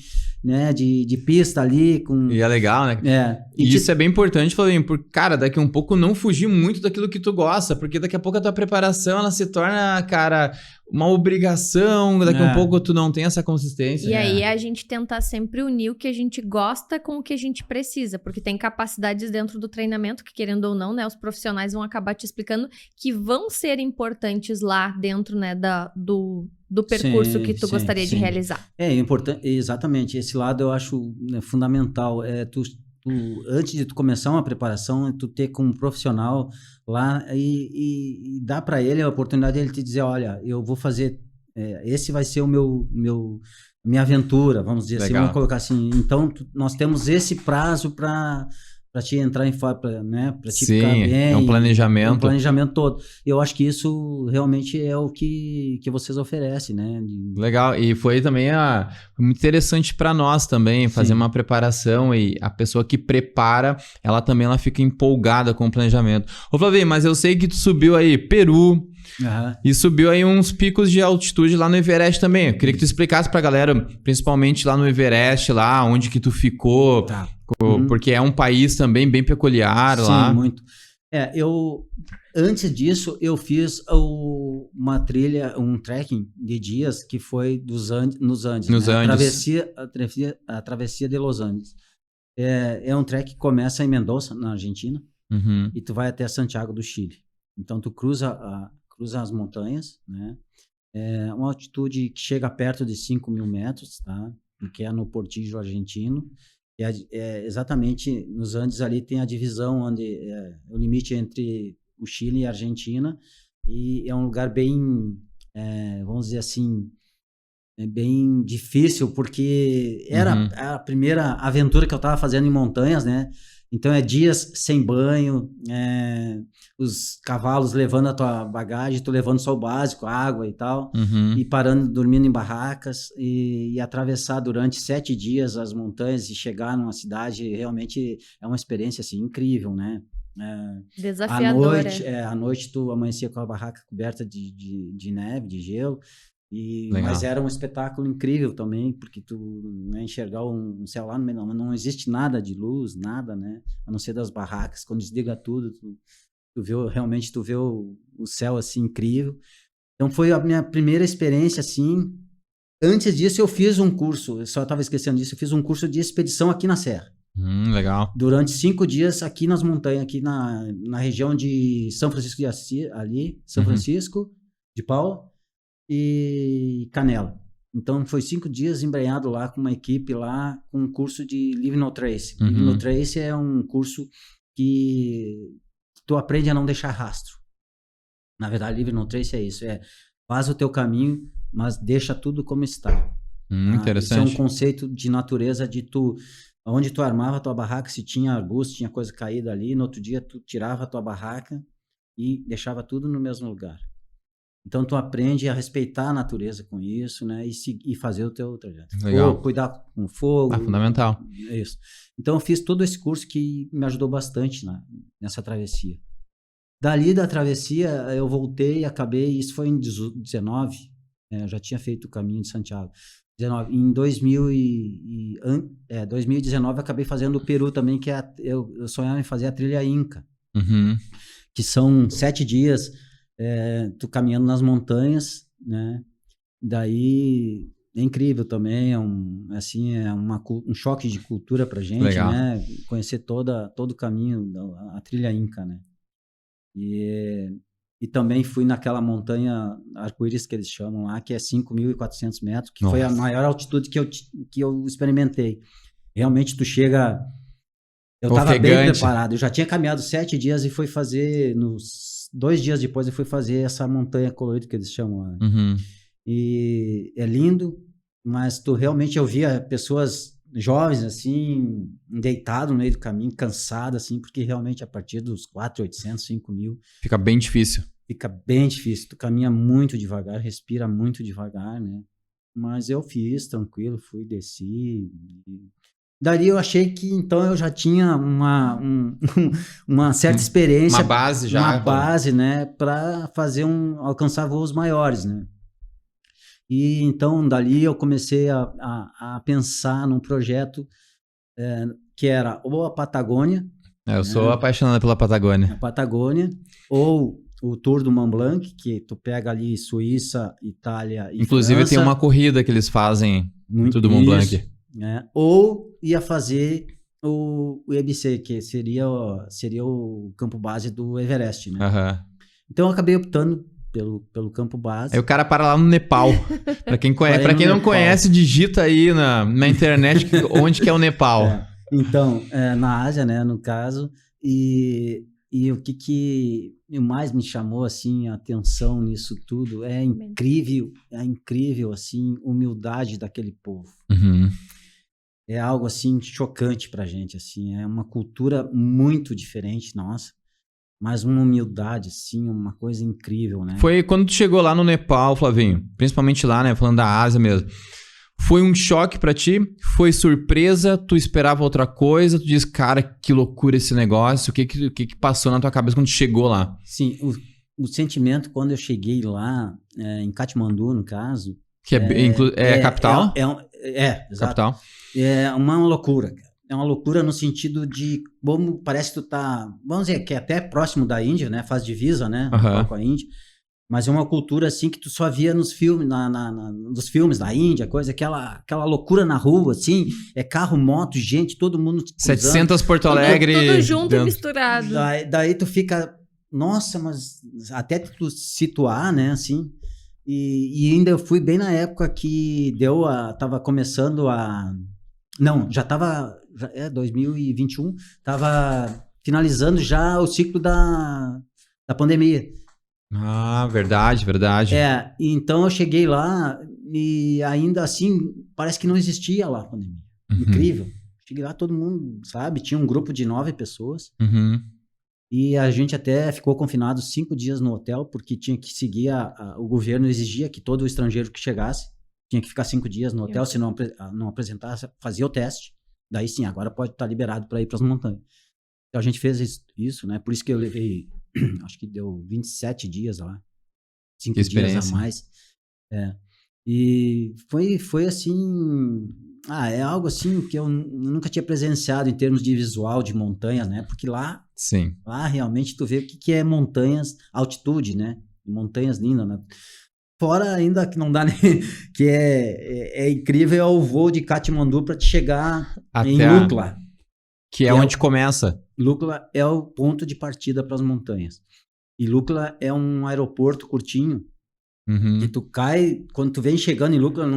Speaker 3: né, de pista ali com...
Speaker 1: E é legal, né? E isso é bem importante, Flavinho, porque, cara, daqui a um pouco não fugir muito daquilo que tu gosta, porque daqui a pouco a tua preparação, ela se torna, cara, uma obrigação, daqui a um pouco tu não tem essa consistência.
Speaker 2: E aí a gente tentar sempre unir o que a gente gosta com o que a gente precisa, porque tem capacidades dentro do treinamento que, querendo ou não, né, os profissionais vão acabar te explicando que vão ser importantes lá dentro, né, do percurso que tu gostaria de realizar.
Speaker 3: É importante, exatamente, esse lado eu acho, né, fundamental, antes de tu começar uma preparação, tu ter como um profissional lá e dar para ele a oportunidade de ele te dizer, olha, eu vou fazer, esse vai ser o minha aventura, vamos dizer assim, vamos colocar assim. Então, nós temos esse prazo para te entrar né, para te ficar bem.
Speaker 1: É um planejamento.
Speaker 3: Um planejamento todo. Eu acho que isso realmente é o que vocês oferecem, né?
Speaker 1: Legal. E foi também muito interessante para nós também fazer uma preparação, e a pessoa que prepara, ela também fica empolgada com o planejamento. Ô, Flavinho, mas eu sei que tu subiu aí Peru, e subiu aí uns picos de altitude lá no Everest também. Eu queria que tu explicasse pra galera, principalmente lá no Everest, lá onde que tu ficou, porque é um país também bem peculiar lá.
Speaker 3: Sim, muito. Antes disso, eu fiz uma trilha, um trekking de dias que foi nos Andes.
Speaker 1: Nos Andes.
Speaker 3: A travessia de Los Andes. É um trek que começa em Mendoza, na Argentina, e tu vai até Santiago do Chile. Então, tu cruza as montanhas, né? É uma altitude que chega perto de 5.000 metros, tá? Que é no Portillo argentino. Exatamente nos Andes ali tem a divisão, onde o limite entre o Chile e a Argentina, e é um lugar bem, vamos dizer assim, bem difícil, porque era a primeira aventura que eu estava fazendo em montanhas, né? Então, dias sem banho, os cavalos levando a tua bagagem, tu levando só o básico, água e tal, e parando, dormindo em barracas, e atravessar durante 7 dias as montanhas e chegar numa cidade, realmente é uma experiência, assim, incrível, né?
Speaker 2: Desafiadora.
Speaker 3: À noite tu amanhecia com a barraca coberta de neve, de gelo, mas era um espetáculo incrível também, porque tu, né, enxergar um céu lá no meio, não existe nada de luz, nada, né, a não ser das barracas. Quando desliga tudo, tu vê o céu assim incrível. Então foi a minha primeira experiência assim. Antes disso eu fiz um curso, eu só estava esquecendo disso, eu fiz um curso de expedição aqui na Serra.
Speaker 1: Legal.
Speaker 3: Durante 5 dias aqui nas montanhas, aqui na região de São Francisco de Assis, ali, São Francisco de Paula e Canela. Então foi 5 dias embrenhado lá com uma equipe lá, com um curso de Live No Trace. Live No Trace é um curso que tu aprende a não deixar rastro. Na verdade, Live No Trace é isso, faz o teu caminho, mas deixa tudo como está.
Speaker 1: Interessante.
Speaker 3: Isso é um conceito de natureza de onde tu armava a tua barraca, se tinha arbusto, tinha coisa caída ali, no outro dia tu tirava a tua barraca e deixava tudo no mesmo lugar. Então, tu aprende a respeitar a natureza com isso, né? E fazer o teu trajeto.
Speaker 1: Legal.
Speaker 3: Cuidar com fogo.
Speaker 1: Fundamental.
Speaker 3: É isso. Então, eu fiz todo esse curso que me ajudou bastante nessa travessia. Dali da travessia, eu voltei e acabei, isso foi em 19, eu já tinha feito o caminho de Santiago. Em 2019, acabei fazendo o Peru também, que eu sonhava em fazer a trilha Inca. Que são 7 dias... tu caminhando nas montanhas, né? Daí é incrível também, um choque de cultura pra gente. Legal. Né? Conhecer todo o caminho a trilha Inca, né? E também fui naquela montanha Arco-Íris que eles chamam lá, que é 5.400 metros, que foi a maior altitude que eu experimentei. Realmente tu chega... Eu estava bem preparado, eu já tinha caminhado 7 dias e fui fazer, 2 dias depois eu fui fazer essa montanha colorida que eles chamam lá. E é lindo, mas eu via pessoas jovens assim, deitadas no meio do caminho, cansadas assim, porque realmente a partir dos 4.800, 5.000...
Speaker 1: Fica bem difícil.
Speaker 3: Fica bem difícil, tu caminha muito devagar, respira muito devagar, né? Mas eu fiz tranquilo, desci... Dali eu achei que então eu já tinha uma certa experiência,
Speaker 1: Uma base já.
Speaker 3: uma base, né, para alcançar voos maiores, né? E então dali eu comecei a pensar num projeto que era ou a Patagônia.
Speaker 1: Eu sou apaixonado pela Patagônia.
Speaker 3: A Patagônia, ou o Tour do Mont Blanc, que tu pega ali Suíça, Itália e
Speaker 1: Inclusive
Speaker 3: França.
Speaker 1: tem uma corrida que eles fazem no do Mont Blanc.
Speaker 3: Né? Ou ia fazer o EBC, que seria o campo base do Everest, né?
Speaker 1: Uhum.
Speaker 3: Então eu acabei optando pelo campo base.
Speaker 1: Aí o cara para lá no Nepal. Pra quem não conhece, digita aí na internet onde que é o Nepal.
Speaker 3: Então, na Ásia, né, no caso, e o que mais me chamou, assim, a atenção nisso tudo é incrível, assim, humildade daquele povo.
Speaker 1: Uhum.
Speaker 3: É algo, assim, chocante pra gente, assim, é uma cultura muito diferente, nossa, mas uma humildade, assim, uma coisa incrível, né?
Speaker 1: Foi quando tu chegou lá no Nepal, Flavinho, principalmente lá, né, falando da Ásia mesmo. Foi um choque pra ti? Foi surpresa? Tu esperava outra coisa? Tu diz, cara, que loucura esse negócio. O que passou na tua cabeça quando tu chegou lá?
Speaker 3: Sim, o sentimento quando eu cheguei lá, em Katmandu, no caso...
Speaker 1: Que é capital?
Speaker 3: Exato.
Speaker 1: Capital.
Speaker 3: É uma loucura, cara. É uma loucura no sentido de... Parece que tu tá... Vamos dizer que é até próximo da Índia, né? Faz divisa, né? Com a Índia. Mas é uma cultura, assim, que tu só via nos filmes, nos filmes da Índia, coisa, aquela loucura na rua, assim, carro, moto, gente, todo mundo cruzando.
Speaker 1: 700 Porto Alegre.
Speaker 2: Tudo junto e misturado.
Speaker 3: Daí tu fica, nossa, mas até tu situar, né, assim, e ainda eu fui bem na época que tava começando não, já tava, 2021, tava finalizando já o ciclo da pandemia.
Speaker 1: Ah, verdade.
Speaker 3: Então eu cheguei lá e ainda assim, parece que não existia lá a pandemia. Uhum. Incrível. Cheguei lá, todo mundo, sabe, tinha um grupo de 9 pessoas.
Speaker 1: Uhum.
Speaker 3: E a gente até ficou confinado 5 dias no hotel, porque tinha que seguir, o governo exigia que todo estrangeiro que chegasse tinha que ficar 5 dias no hotel, se não apresentasse, fazia o teste. Daí sim, agora pode estar liberado para ir para as montanhas. Então a gente fez isso, né? Por isso que eu levei... acho que deu 27 dias lá, 5 dias a mais. E foi assim, é algo assim que eu nunca tinha presenciado em termos de visual de montanhas, né? Porque lá realmente tu vê o que é montanhas, altitude, né? Montanhas lindas, né? Fora ainda que não dá nem... que é incrível é o voo de Katmandu para te chegar em Lukla.
Speaker 1: Que é onde começa.
Speaker 3: Lukla é o ponto de partida para as montanhas. E Lukla é um aeroporto curtinho, que tu cai, quando tu vem chegando em Lukla,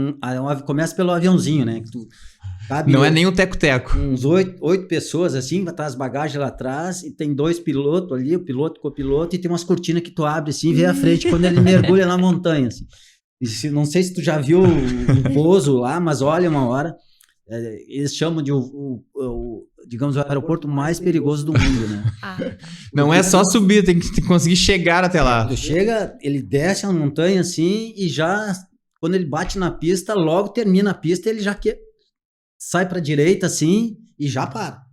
Speaker 3: começa pelo aviãozinho, né? Que tu cabe,
Speaker 1: não é nem um teco-teco.
Speaker 3: Uns 8 pessoas, assim, vai estar as bagagens lá atrás, e tem 2 pilotos ali, o piloto, copiloto, e tem umas cortinas que tu abre, assim, e vê a frente quando ele mergulha na montanha, assim. Não sei se tu já viu um pouso lá, mas olha uma hora, eles chamam de digamos, o aeroporto mais perigoso do mundo, né?
Speaker 1: Não é só subir, tem que conseguir chegar até lá.
Speaker 3: Tu chega, ele desce a montanha assim e já, quando ele bate na pista, logo termina a pista, ele já sai pra direita assim e já para.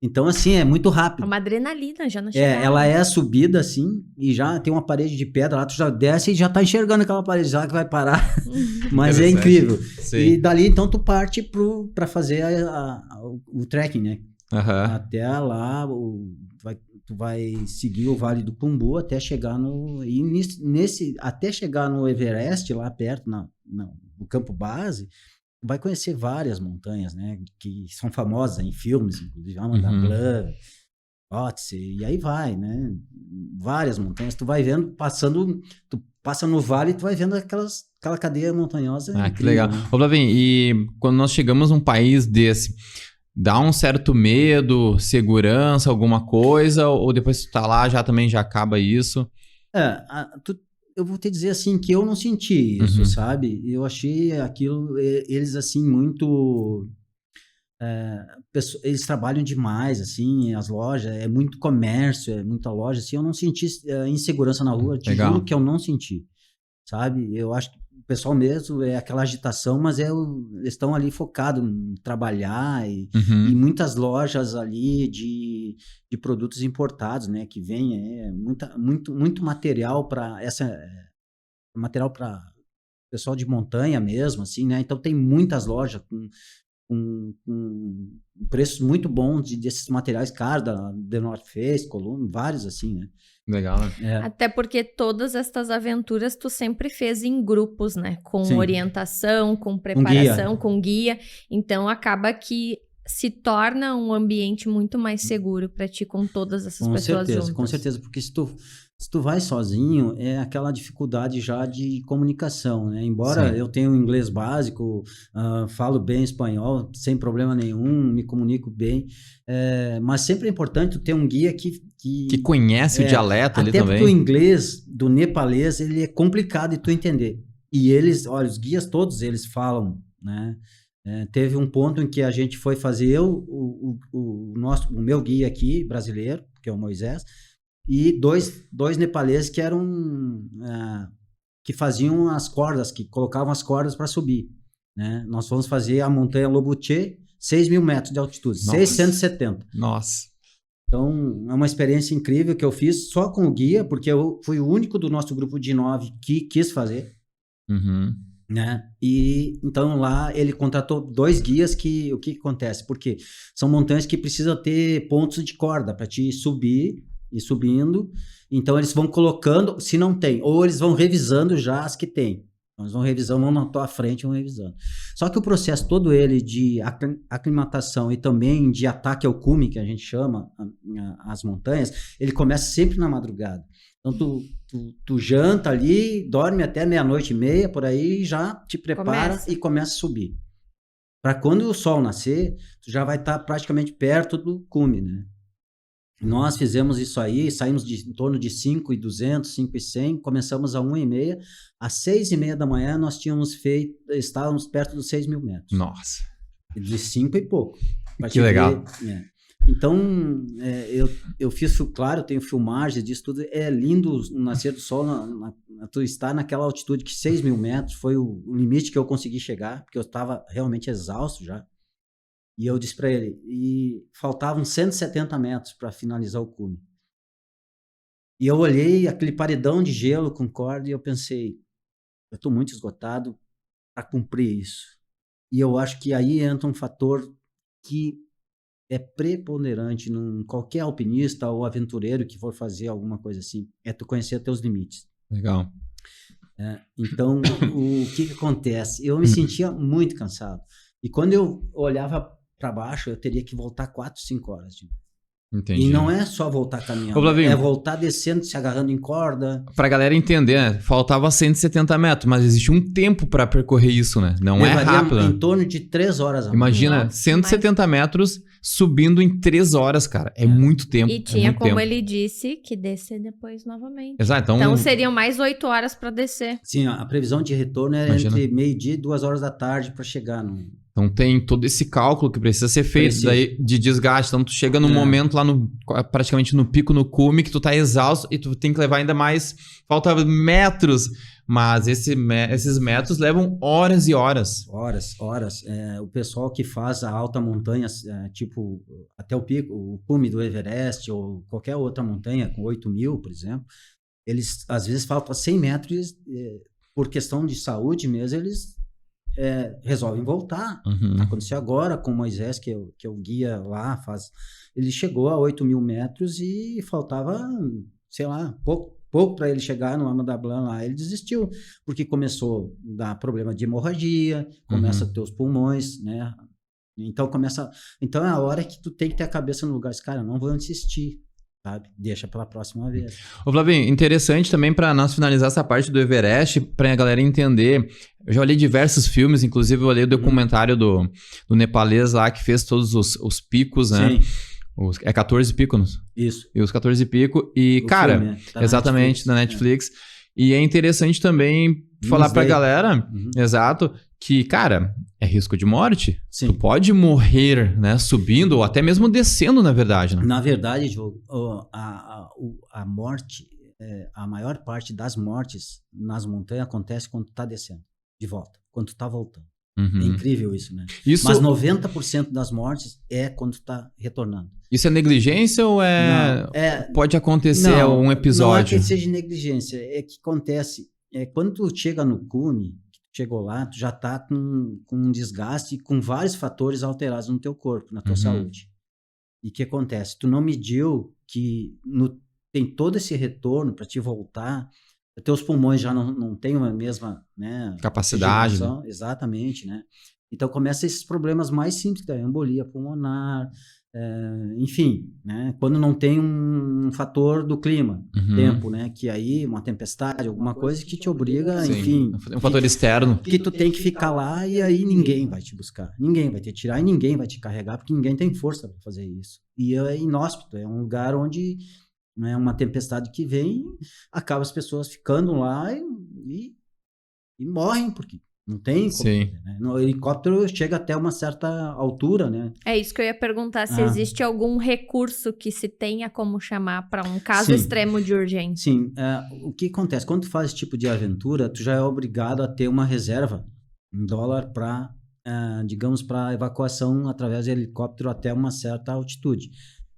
Speaker 3: Então, assim, é muito rápido.
Speaker 2: É uma adrenalina já na chegada.
Speaker 3: Ela é subida assim e já tem uma parede de pedra lá, tu já desce e já tá enxergando aquela parede já que vai parar. Mas é incrível. Sim. E dali, então, tu parte pra fazer o trekking, né?
Speaker 1: Uhum.
Speaker 3: Até lá, tu vai seguir o Vale do Khumbu até chegar até chegar no Everest, lá perto, no campo base, vai conhecer várias montanhas, né? Que são famosas em filmes, inclusive, Amanda Blanc, Otse, e aí vai, né? Várias montanhas, tu vai vendo, tu passa no vale e tu vai vendo aquela cadeia montanhosa.
Speaker 1: Que legal. Né? Ô, Flavinho, e quando nós chegamos num país desse, dá um certo medo, segurança, alguma coisa, ou depois que tu tá lá, também já acaba isso?
Speaker 3: Eu vou te dizer assim, que eu não senti isso, sabe? Eu achei aquilo, eles assim, muito... eles trabalham demais, assim, as lojas, é muito comércio, é muita loja, assim, eu não senti insegurança na rua, te juro que eu não senti, sabe? Eu acho que o pessoal mesmo é aquela agitação, mas eles estão ali focados em trabalhar e muitas lojas ali de produtos importados, né? Que vem muito material para material para pessoal de montanha mesmo, assim, né? Então tem muitas lojas com preços muito bons desses materiais caros, da The North Face, Columbia, vários assim, né?
Speaker 1: Legal, né?
Speaker 2: Até porque todas estas aventuras tu sempre fez em grupos, né? Com
Speaker 3: Sim.
Speaker 2: orientação, com preparação, com guia. Então acaba que se torna um ambiente muito mais seguro para ti com todas essas pessoas juntas.
Speaker 3: Com certeza, porque se tu vai sozinho, é aquela dificuldade já de comunicação, né? Embora eu tenha um inglês básico, falo bem espanhol, sem problema nenhum, me comunico bem, mas sempre é importante tu ter um guia que
Speaker 1: conhece o dialeto ali também.
Speaker 3: Até porque o inglês do nepalês, ele é complicado de tu entender. E eles, olha, os guias todos, eles falam, né? Teve um ponto em que a gente foi fazer, o meu guia aqui, brasileiro, que é o Moisés, e dois nepaleses que eram que faziam as cordas, que colocavam as cordas para subir, né? Nós fomos fazer a montanha Lobuche, 6.000 metros de altitude, 670.
Speaker 1: Nossa.
Speaker 3: Então, é uma experiência incrível que eu fiz só com o guia, porque eu fui o único do nosso grupo de 9 que quis fazer, né? E então lá ele contratou 2 guias o que acontece? Porque são montanhas que precisam ter pontos de corda para te subir e subindo, então eles vão colocando, se não tem, ou eles vão revisando já as que tem. Então, eles vão revisando, vão na tua frente, vão revisando. Só que o processo todo ele de aclimatação e também de ataque ao cume, que a gente chama as montanhas, ele começa sempre na madrugada. Então tu janta ali, dorme até 00:30, por aí, já te prepara e começa a subir. Para quando o sol nascer, tu já vai estar praticamente perto do cume, né? Nós fizemos isso aí, saímos em torno de 5.200, 5.100, começamos a 1:30, às 6:30 da manhã nós estávamos perto dos 6.000 metros.
Speaker 1: Nossa.
Speaker 3: De 5 e pouco.
Speaker 1: Que legal.
Speaker 3: Então, eu fiz, claro, eu tenho filmagens disso tudo, é lindo o nascer do sol, tu estar naquela altitude que 6.000 metros foi o limite que eu consegui chegar, porque eu estava realmente exausto já. E eu disse para ele, e faltavam 170 metros para finalizar o cume. E eu olhei aquele paredão de gelo com corda e eu pensei, eu estou muito esgotado para cumprir isso. E eu acho que aí entra um fator que é preponderante em qualquer alpinista ou aventureiro que for fazer alguma coisa assim, é tu conhecer teus limites.
Speaker 1: Legal.
Speaker 3: Então, o que acontece? Eu me sentia muito cansado. E quando eu olhava para baixo, eu teria que voltar 4, 5 horas.
Speaker 1: Entendi.
Speaker 3: E não é só voltar caminhando, é voltar descendo, se agarrando em corda.
Speaker 1: Pra galera entender, né? Faltava 170 metros, mas existe um tempo para percorrer isso, né? Não levaria é rápido.
Speaker 3: Em torno de 3 horas.
Speaker 1: Imagina, 170 metros subindo em 3 horas, cara. É muito tempo.
Speaker 2: E tinha, como ele disse, que descer depois novamente.
Speaker 1: Exato.
Speaker 2: Então seriam mais 8 horas para descer.
Speaker 3: Sim, a previsão de retorno era entre 12:00 e 2 da tarde para chegar no...
Speaker 1: Então tem todo esse cálculo que precisa ser feito daí de desgaste. Então tu chega num momento lá praticamente no pico, no cume, que tu tá exausto e tu tem que levar ainda mais, falta metros, mas esses metros levam horas e horas.
Speaker 3: Horas. O pessoal que faz a alta montanha, tipo até o pico, o cume do Everest ou qualquer outra montanha com 8.000, por exemplo, eles às vezes faltam 100 metros por questão de saúde mesmo, eles resolvem voltar. Aconteceu agora com o Moisés, que é o guia lá, ele chegou a 8.000 metros e faltava, sei lá, pouco para ele chegar no Ama Dablam lá. Ele desistiu, porque começou a dar problema de hemorragia, começa a ter os pulmões, né? Então é a hora que tu tem que ter a cabeça no lugar. Cara, não vou insistir, sabe? Deixa para a próxima vez.
Speaker 1: Ô Flavinho, interessante também para nós finalizar essa parte do Everest, para a galera entender. Eu já olhei diversos filmes, inclusive eu olhei o documentário do nepalês lá, que fez todos os picos, né? Sim. 14 picos. Isso. E os 14 picos. E, cara, filme, tá exatamente, na Netflix. E é interessante também falar pra galera, exato, que, cara, é risco de morte. Sim. Tu pode morrer, né, subindo ou até mesmo descendo, na verdade, né?
Speaker 3: Na verdade, Diogo, a morte, a maior parte das mortes nas montanhas acontece quando tu tá descendo. de volta, quando tu tá voltando.
Speaker 1: Uhum.
Speaker 3: É incrível isso, né?
Speaker 1: Isso,
Speaker 3: Mas 90% das mortes é quando tu tá retornando.
Speaker 1: isso é negligência ou
Speaker 3: Não,
Speaker 1: pode acontecer
Speaker 3: não,
Speaker 1: um
Speaker 3: não é
Speaker 1: episódio?
Speaker 3: que seja negligência, é que acontece, quando tu chega no cume, chegou lá, tu já tá com um desgaste, com vários fatores alterados no teu corpo, na tua saúde. E o que acontece? Tu não mediu que tem todo esse retorno para te voltar, teus pulmões já não têm a mesma, né,
Speaker 1: Capacidade.
Speaker 3: oxigenação, exatamente, né? Então começa esses problemas mais simples, da embolia pulmonar, enfim, né? Quando não tem um fator do clima, tempo, né? Que aí uma tempestade, alguma coisa que te obriga,
Speaker 1: Sim,
Speaker 3: enfim,
Speaker 1: um fator externo.
Speaker 3: que tu tem que ficar lá e aí ninguém vai te buscar, ninguém vai te tirar e ninguém vai te carregar porque ninguém tem força para fazer isso. E é inóspito, é um lugar onde, né, uma tempestade que vem, acaba as pessoas ficando lá e morrem porque não tem como, né? No helicóptero chega até uma certa altura, né?
Speaker 2: É isso que eu ia perguntar, se existe algum recurso que se tenha como chamar para um caso
Speaker 3: Sim.
Speaker 2: extremo de urgência.
Speaker 3: Sim, o que acontece? Quando tu faz esse tipo de aventura, tu já é obrigado a ter uma reserva em dólar para, digamos, para evacuação através de helicóptero até uma certa altitude.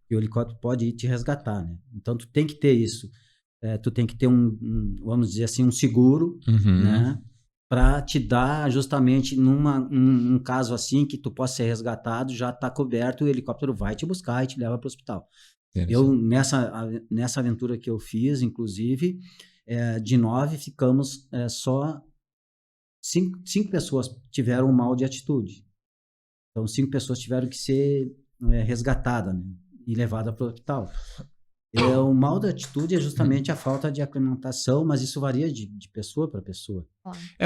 Speaker 3: E o helicóptero pode ir te resgatar, né? Então, tu tem que ter isso. Tu tem que ter vamos dizer assim, um seguro, né? Para te dar justamente num caso assim que tu possa ser resgatado, já está coberto, o helicóptero vai te buscar e te leva para o hospital. Eu, nessa aventura que eu fiz, inclusive, de 9 ficamos só 5 pessoas tiveram um mal de atitude. Então, 5 pessoas tiveram que ser resgatadas, né, e levadas para o hospital. O mal da atitude é justamente a falta de aclimatação, mas isso varia de pessoa para pessoa.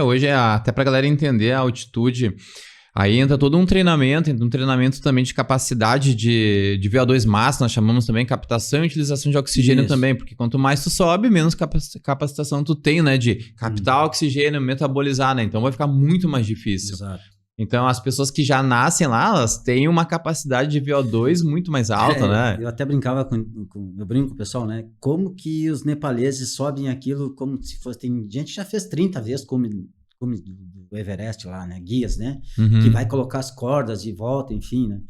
Speaker 1: Hoje, até pra galera entender a altitude, aí entra todo um treinamento também de capacidade de VO2 máximo, nós chamamos também captação e utilização de oxigênio também, porque quanto mais tu sobe, menos capacitação tu tem, né, de captar oxigênio, metabolizar, né, então vai ficar muito mais difícil.
Speaker 3: Exato.
Speaker 1: Então, as pessoas que já nascem lá, elas têm uma capacidade de VO2 muito mais alta, né?
Speaker 3: Eu até brincava eu brinco com o pessoal, né? Como que os nepaleses sobem aquilo como se fosse... Tem gente que já fez 30 vezes como do Everest lá, né? Guias, né? Que vai colocar as cordas de volta, enfim, né?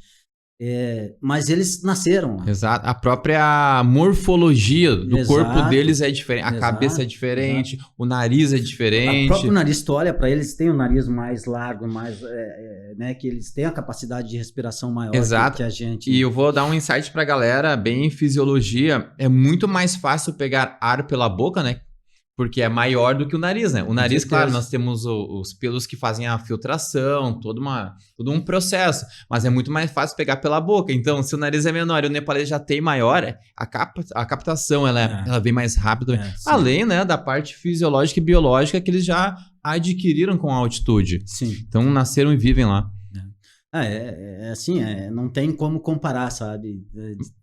Speaker 3: Mas eles nasceram lá.
Speaker 1: Exato. A própria morfologia do corpo deles é diferente. A cabeça é diferente, o nariz é diferente.
Speaker 3: O próprio nariz, tu olha para eles, tem o nariz mais largo, mais, né, que eles têm a capacidade de respiração maior que a gente.
Speaker 1: E eu vou dar um insight pra galera, bem em fisiologia. É muito mais fácil pegar ar pela boca, né? Porque é maior do que o nariz, né? O nariz, claro, nós temos os pelos que fazem a filtração, todo um processo. Mas é muito mais fácil pegar pela boca. Então, se o nariz é menor e o nepalês já tem maior, a captação ela vem mais rápido. Além, né, da parte fisiológica e biológica que eles já adquiriram com a altitude.
Speaker 3: Sim.
Speaker 1: Então, nasceram e vivem lá.
Speaker 3: Assim, não tem como comparar, sabe?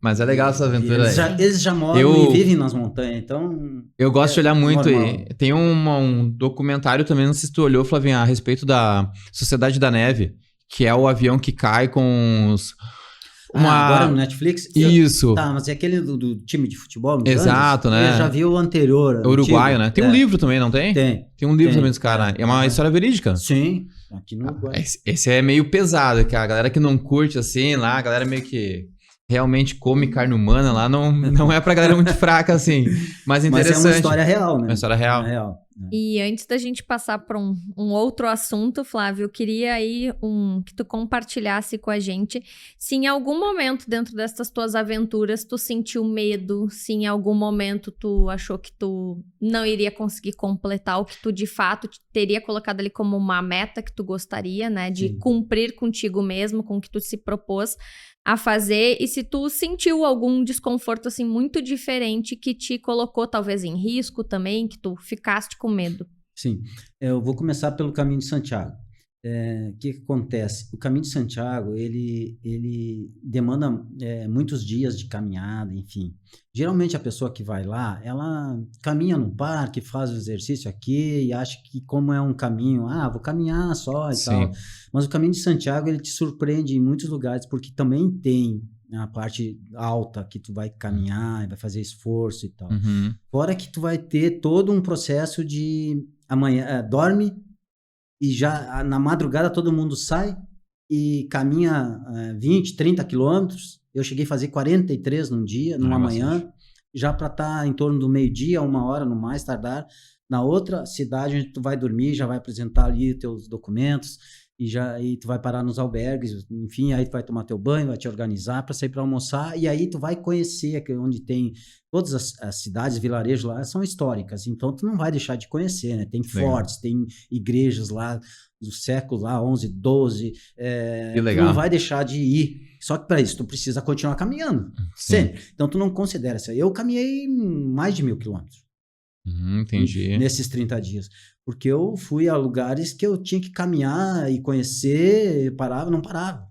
Speaker 1: Mas é legal essa aventura.
Speaker 3: Eles já moram e vivem nas montanhas, então...
Speaker 1: Eu gosto de olhar muito.
Speaker 3: Normal.
Speaker 1: Tem um documentário também, não sei se tu olhou, Flavinha, a respeito da Sociedade da Neve, que é o avião que cai com
Speaker 3: agora no Netflix?
Speaker 1: Isso.
Speaker 3: Tá, mas é aquele do time de futebol?
Speaker 1: Exato, né?
Speaker 3: Eu já vi o anterior.
Speaker 1: É uruguaio, né? Tem um livro também, não tem? Tem um livro também dos caras. É uma história verídica.
Speaker 3: Sim, aqui no Uruguai.
Speaker 1: Esse é meio pesado, que a galera que não curte assim lá, a galera meio que realmente come carne humana lá, não é pra galera muito fraca assim. Mas interessante.
Speaker 3: Mas é uma história real, né?
Speaker 1: Uma história real.
Speaker 2: E antes da gente passar para um outro assunto, Flávio, eu queria aí que tu compartilhasse com a gente se em algum momento dentro dessas tuas aventuras tu sentiu medo, se em algum momento tu achou que tu não iria conseguir completar o que tu de fato teria colocado ali como uma meta que tu gostaria, né, de cumprir contigo mesmo, com o que tu se propôs a fazer, e se tu sentiu algum desconforto assim muito diferente que te colocou talvez em risco também, que tu ficaste com medo.
Speaker 3: Sim, eu vou começar pelo Caminho de Santiago. O que acontece? O Caminho de Santiago, ele demanda muitos dias de caminhada, enfim. Geralmente a pessoa que vai lá, ela caminha no parque, faz o exercício aqui e acha que como é um caminho, vou caminhar só e tal. Mas o Caminho de Santiago, ele te surpreende em muitos lugares, porque também tem a parte alta que tu vai caminhar, vai fazer esforço e tal. Fora que tu vai ter todo um processo de amanhã, dorme, e já na madrugada todo mundo sai e caminha 20, 30 quilômetros. Eu cheguei a fazer 43 num dia, numa manhã, já para estar em torno do meio-dia, 1 hora no mais tardar, na outra cidade onde tu vai dormir, já vai apresentar ali os teus documentos, e tu vai parar nos albergues, enfim, aí tu vai tomar teu banho, vai te organizar para sair para almoçar, e aí tu vai conhecer onde tem todas as cidades, vilarejos lá, são históricas, então tu não vai deixar de conhecer, né? Tem fortes, tem igrejas lá do século lá, 11, 12,
Speaker 1: que legal.
Speaker 3: Tu não vai deixar de ir, só que para isso tu precisa continuar caminhando, sempre. Então tu não considera isso. Eu caminhei mais de 1.000 quilômetros.
Speaker 1: Entendi.
Speaker 3: Nesses 30 dias. Porque eu fui a lugares que eu tinha que caminhar e conhecer, não parava.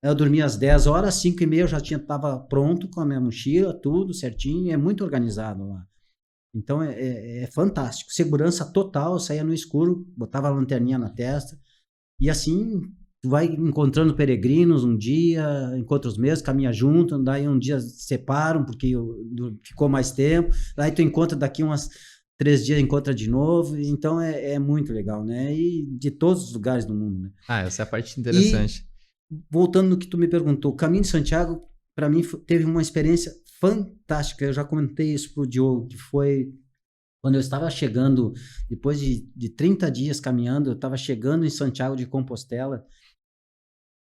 Speaker 3: Eu dormia às 10 horas, 5h30 eu já estava pronto com a minha mochila, tudo certinho, é muito organizado lá. Então é fantástico. Segurança total, eu saía no escuro, botava a lanterninha na testa, e assim tu vai encontrando peregrinos um dia, encontra os mesmos, caminha junto, daí um dia separam porque ficou mais tempo, daí tu encontra daqui 3 dias, encontra de novo, então é muito legal, né? E de todos os lugares do mundo, né?
Speaker 1: Essa é a parte interessante.
Speaker 3: E, voltando no que tu me perguntou, o Caminho de Santiago, para mim, teve uma experiência fantástica. Eu já comentei isso pro Diogo, que foi quando eu estava chegando, depois de 30 dias caminhando, eu estava chegando em Santiago de Compostela,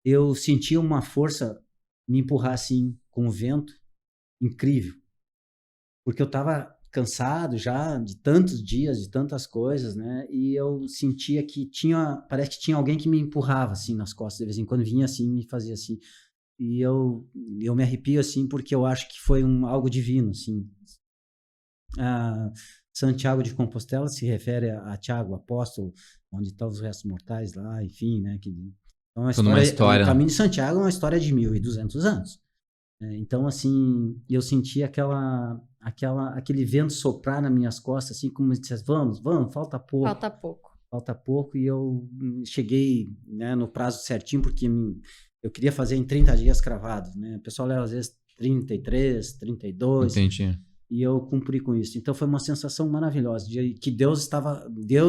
Speaker 3: eu senti uma força me empurrar assim, com o vento, incrível. Porque eu estava cansado já de tantos dias, de tantas coisas, né? E eu sentia que parece que tinha alguém que me empurrava assim nas costas, de vez em quando vinha assim, me fazia assim. E eu me arrepio assim, porque eu acho que foi algo divino, assim. Santiago de Compostela se refere a Tiago, apóstolo, onde estão os restos mortais lá, enfim, né? Então, o Caminho de Santiago é uma história de 1.200 anos. Então, assim, eu senti aquele vento soprar nas minhas costas, assim, como se dissesse, vamos, falta pouco. Falta pouco, e eu cheguei, né, no prazo certinho, porque eu queria fazer em 30 dias cravados, né? O pessoal leva, às vezes, 33, 32.
Speaker 1: Entendi.
Speaker 3: E eu cumpri com isso. Então, foi uma sensação maravilhosa, de que Deus,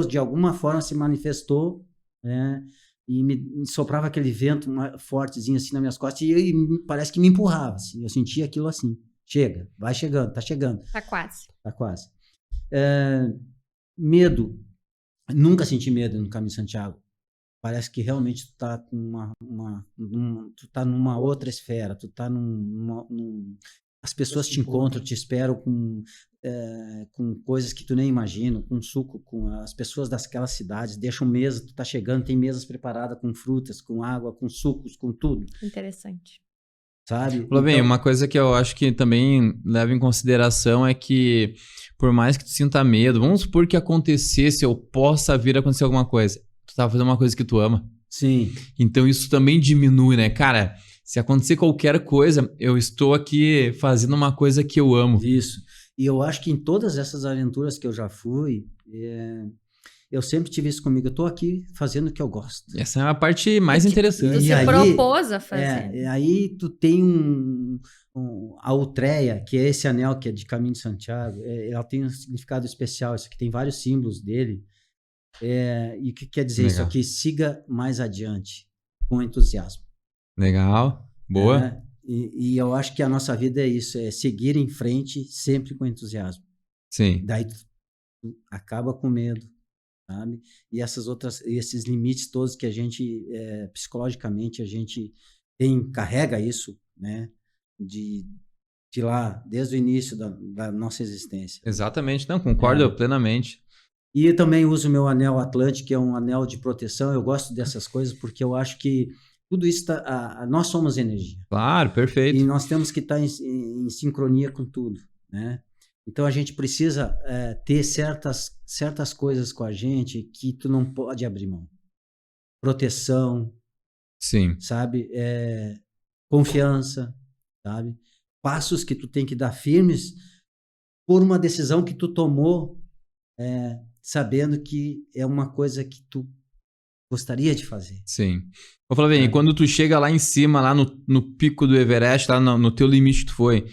Speaker 3: de alguma forma, se manifestou, né? E me soprava aquele vento fortezinho assim nas minhas costas e parece que me empurrava, assim. Eu sentia aquilo assim, chega, vai chegando, tá chegando.
Speaker 2: Tá quase.
Speaker 3: Medo, nunca senti medo no Caminho de Santiago. Parece que realmente tu tá com tu tá numa outra esfera, tu tá as pessoas te encontram, te esperam com coisas que tu nem imagina, com suco, com as pessoas daquelas cidades, deixam mesa, tu tá chegando, tem mesas preparadas com frutas, com água, com sucos, com tudo.
Speaker 2: Interessante.
Speaker 3: Sabe?
Speaker 1: Bem, uma coisa que eu acho que também leva em consideração é que, por mais que tu sinta medo, vamos supor que acontecesse ou possa vir a acontecer alguma coisa, tu tá fazendo uma coisa que tu ama.
Speaker 3: Sim.
Speaker 1: Então isso também diminui, né? Cara, se acontecer qualquer coisa, eu estou aqui fazendo uma coisa que eu amo.
Speaker 3: Isso. E eu acho que em todas essas aventuras que eu já fui, eu sempre tive isso comigo. Eu estou aqui fazendo o que eu gosto.
Speaker 1: Essa é a parte mais interessante.
Speaker 2: Tu se propôs a fazer.
Speaker 3: Aí tu tem a Utreia, que é esse anel que é de Caminho de Santiago. Ela tem um significado especial. Isso aqui tem vários símbolos dele. E o que quer dizer isso aqui? Siga mais adiante, com entusiasmo.
Speaker 1: Legal. Boa.
Speaker 3: E eu acho que a nossa vida é isso, é seguir em frente sempre com entusiasmo.
Speaker 1: Sim.
Speaker 3: Daí tu acaba com medo, sabe? E esses limites todos que a gente, psicologicamente, a gente carrega isso, né? De lá, desde o início da nossa existência.
Speaker 1: Exatamente. Não, concordo plenamente.
Speaker 3: E eu também uso o meu anel Atlântico, que é um anel de proteção. Eu gosto dessas coisas porque eu acho que tudo isso nós somos energia.
Speaker 1: Claro, perfeito.
Speaker 3: E nós temos que estar em sincronia com tudo, né? Então a gente precisa ter certas coisas com a gente que tu não pode abrir mão. Proteção.
Speaker 1: Sim.
Speaker 3: Sabe? Confiança, sabe? Passos que tu tem que dar firmes por uma decisão que tu tomou, sabendo que é uma coisa que tu gostaria de fazer.
Speaker 1: Sim. Vou falar bem, quando tu chega lá em cima, lá no pico do Everest, lá no teu limite tu foi,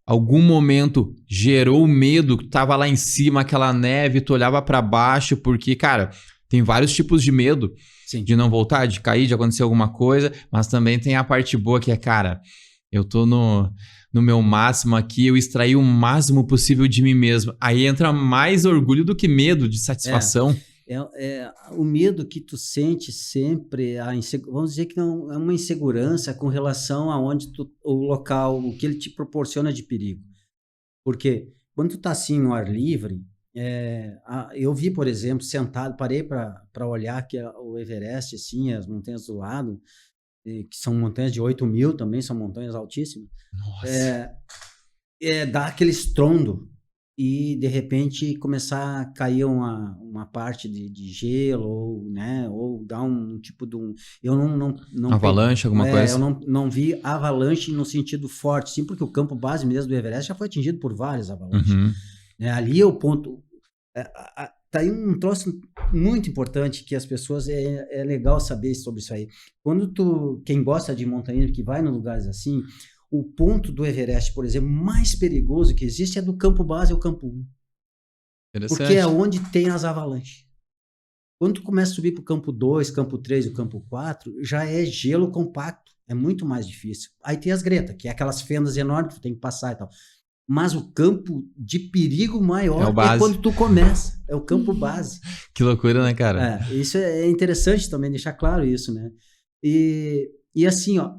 Speaker 1: algum momento gerou medo que tava lá em cima, aquela neve, tu olhava pra baixo, porque, cara, tem vários tipos de medo.
Speaker 3: Sim.
Speaker 1: De não voltar, de cair, de acontecer alguma coisa, mas também tem a parte boa que é, cara, eu tô no meu máximo aqui, eu extraí o máximo possível de mim mesmo. Aí entra mais orgulho do que medo, de satisfação.
Speaker 3: O medo que tu sente sempre, vamos dizer que não é uma insegurança com relação a o local, o que ele te proporciona de perigo. Porque quando tu tá assim no ar livre, eu vi, por exemplo, sentado, parei para olhar que o Everest, assim, as montanhas do lado, que são montanhas de 8.000 também, são montanhas altíssimas.
Speaker 1: Nossa.
Speaker 3: Dá aquele estrondo e, de repente, começar a cair uma parte de gelo, ou dar um tipo de um... Eu não
Speaker 1: avalanche, alguma coisa?
Speaker 3: Eu não vi avalanche no sentido forte, sim, porque o campo base mesmo do Everest já foi atingido por várias avalanches.
Speaker 1: Uhum.
Speaker 3: Ali é o ponto... Tá aí um troço muito importante que as pessoas... É legal saber sobre isso aí. Quem gosta de montanhismo, que vai em lugares assim... O ponto do Everest, por exemplo, mais perigoso que existe é do campo base ao campo 1. Porque é onde tem as avalanches. Quando tu começa a subir para o campo 2, campo 3 e o campo 4, já é gelo compacto. É muito mais difícil. Aí tem as gretas, que é aquelas fendas enormes que tu tem que passar e tal. Mas o campo de perigo maior é quando tu começa. É o campo base.
Speaker 1: Que loucura, né, cara?
Speaker 3: Isso é interessante também deixar claro isso, né? E assim, ó,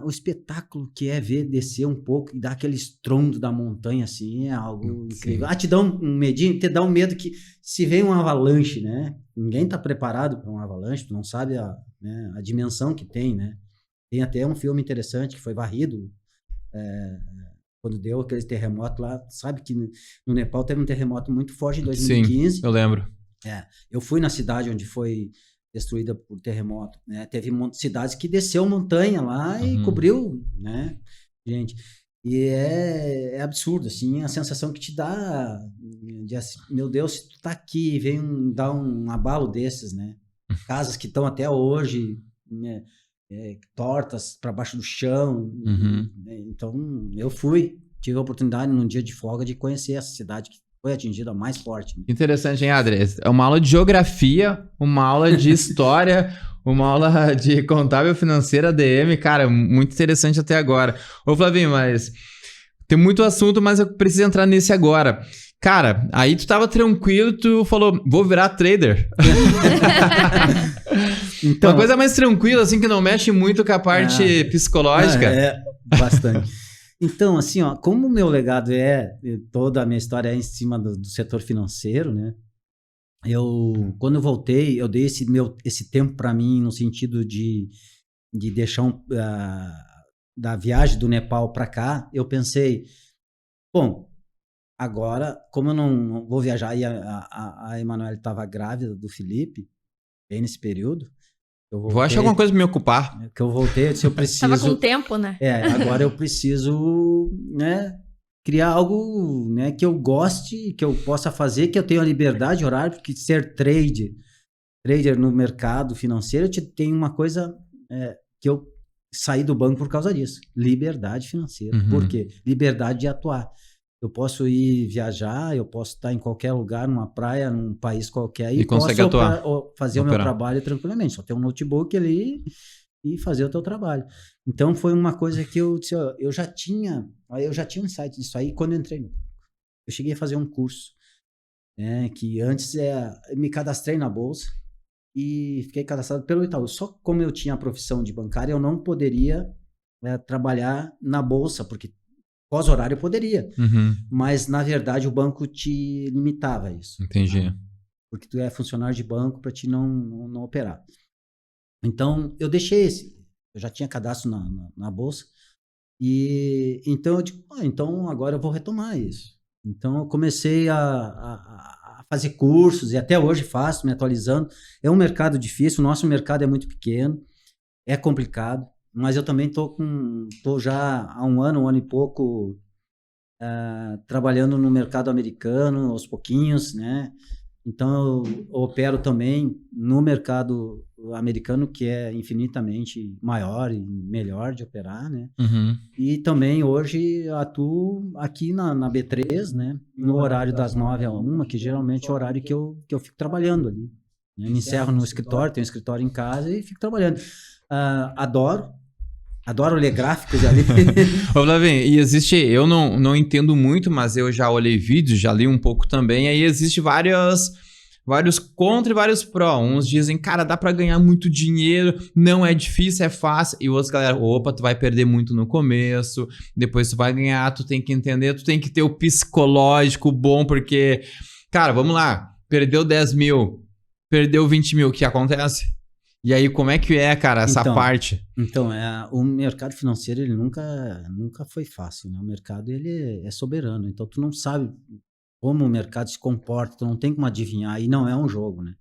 Speaker 3: o espetáculo que é ver descer um pouco e dar aquele estrondo da montanha, assim, é algo incrível. Te dá um medinho, te dá um medo que se vem uma avalanche, né? Ninguém tá preparado para uma avalanche, tu não sabe a dimensão que tem, né? Tem até um filme interessante que foi varrido quando deu aquele terremoto lá. Sabe que no Nepal teve um terremoto muito forte em 2015.
Speaker 1: Sim, eu lembro.
Speaker 3: Eu fui na cidade onde foi destruída por terremoto, né? Teve cidades que desceu montanha lá e cobriu, né, gente? E é absurdo, assim, a sensação que te dá de assim, meu Deus, se tu tá aqui e vem dar um abalo desses, né? Casas que estão até hoje, né, tortas para baixo do chão. Né? Então, eu tive a oportunidade num dia de folga de conhecer essa cidade que foi atingida mais forte. Né?
Speaker 1: Interessante, hein, Adri? É uma aula de geografia, uma aula de história, uma aula de contábil financeira, DM, cara, muito interessante até agora. Ô, Flavinho, mas tem muito assunto, mas eu preciso entrar nesse agora. Cara, aí tu tava tranquilo, tu falou, vou virar trader. Então, uma coisa mais tranquila, assim, que não mexe muito com a parte psicológica.
Speaker 3: Bastante. Então, assim, ó, como o meu legado toda a minha história é em cima do setor financeiro, né? Quando eu voltei, eu dei esse tempo para mim no sentido de deixar da viagem do Nepal para cá, eu pensei, bom, agora, como eu não vou viajar, e a Emanuele estava grávida do Felipe, bem nesse período,
Speaker 1: vou achar alguma coisa pra me ocupar.
Speaker 3: Que eu voltei, eu disse, eu preciso...
Speaker 2: Tava com tempo, né?
Speaker 3: Agora eu preciso, né, criar algo, né, que eu goste, que eu possa fazer, que eu tenha a liberdade de horário, porque ser trader no mercado financeiro, tem uma coisa que eu saí do banco por causa disso. Liberdade financeira. Por quê? Liberdade de atuar. Eu posso ir viajar, eu posso estar em qualquer lugar, numa praia, num país qualquer, e posso fazer o meu trabalho tranquilamente. Só ter um notebook ali e fazer o teu trabalho. Então, foi uma coisa que eu já tinha um insight disso aí quando eu entrei. Eu cheguei a fazer um curso, que antes me cadastrei na Bolsa e fiquei cadastrado pelo Itaú. Só como eu tinha a profissão de bancário, eu não poderia trabalhar na Bolsa, porque pós-horário eu poderia, mas na verdade o banco te limitava a isso.
Speaker 1: Entendi.
Speaker 3: Porque tu é funcionário de banco para te não operar. Então eu deixei eu já tinha cadastro na bolsa, e então eu digo, então agora eu vou retomar isso. Então eu comecei a fazer cursos, e até hoje faço, me atualizando. É um mercado difícil, o nosso mercado é muito pequeno, é complicado. Mas eu também tô já há um ano e pouco trabalhando no mercado americano, aos pouquinhos, né? Então, eu opero também no mercado americano, que é infinitamente maior e melhor de operar, né? E também hoje atuo aqui na B3, né? No horário das 9 a 1, que geralmente é o horário que eu fico trabalhando ali. Eu me encerro no escritório, tenho um escritório em casa e fico trabalhando. Adoro ler gráficos ali.
Speaker 1: Ô, Flavinho, e existe, eu não entendo muito, mas eu já olhei vídeos, já li um pouco também, aí existe vários contra e vários pró. Uns dizem, cara, dá pra ganhar muito dinheiro, não é difícil, é fácil. E outros, galera, opa, tu vai perder muito no começo, depois tu vai ganhar, tu tem que entender, tu tem que ter o psicológico bom, porque, cara, vamos lá, perdeu 10 mil, perdeu 20 mil, o que acontece? E aí, como é que é, cara, essa parte?
Speaker 3: Então, o mercado financeiro, ele nunca foi fácil, né? O mercado, ele é soberano, então tu não sabe como o mercado se comporta, tu não tem como adivinhar, e não é um jogo, né?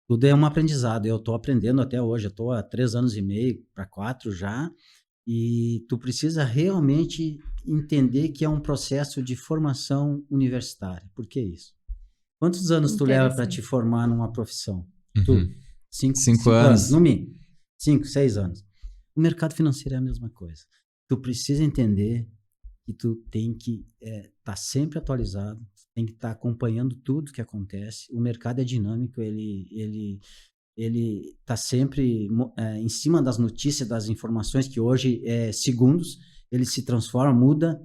Speaker 3: Tudo é um aprendizado, eu tô aprendendo até hoje, eu tô há 3 anos e meio para 4 já, e tu precisa realmente entender que é um processo de formação universitária. Por que isso? Quantos anos tu leva para te formar numa profissão? Tu? 5 anos, no mínimo. 5, 6 anos. O mercado financeiro é a mesma coisa. Tu precisa entender que tu tem que estar sempre atualizado, tem que estar acompanhando tudo que acontece. O mercado é dinâmico, ele está sempre em cima das notícias, das informações, que hoje é segundos, ele se transforma, muda.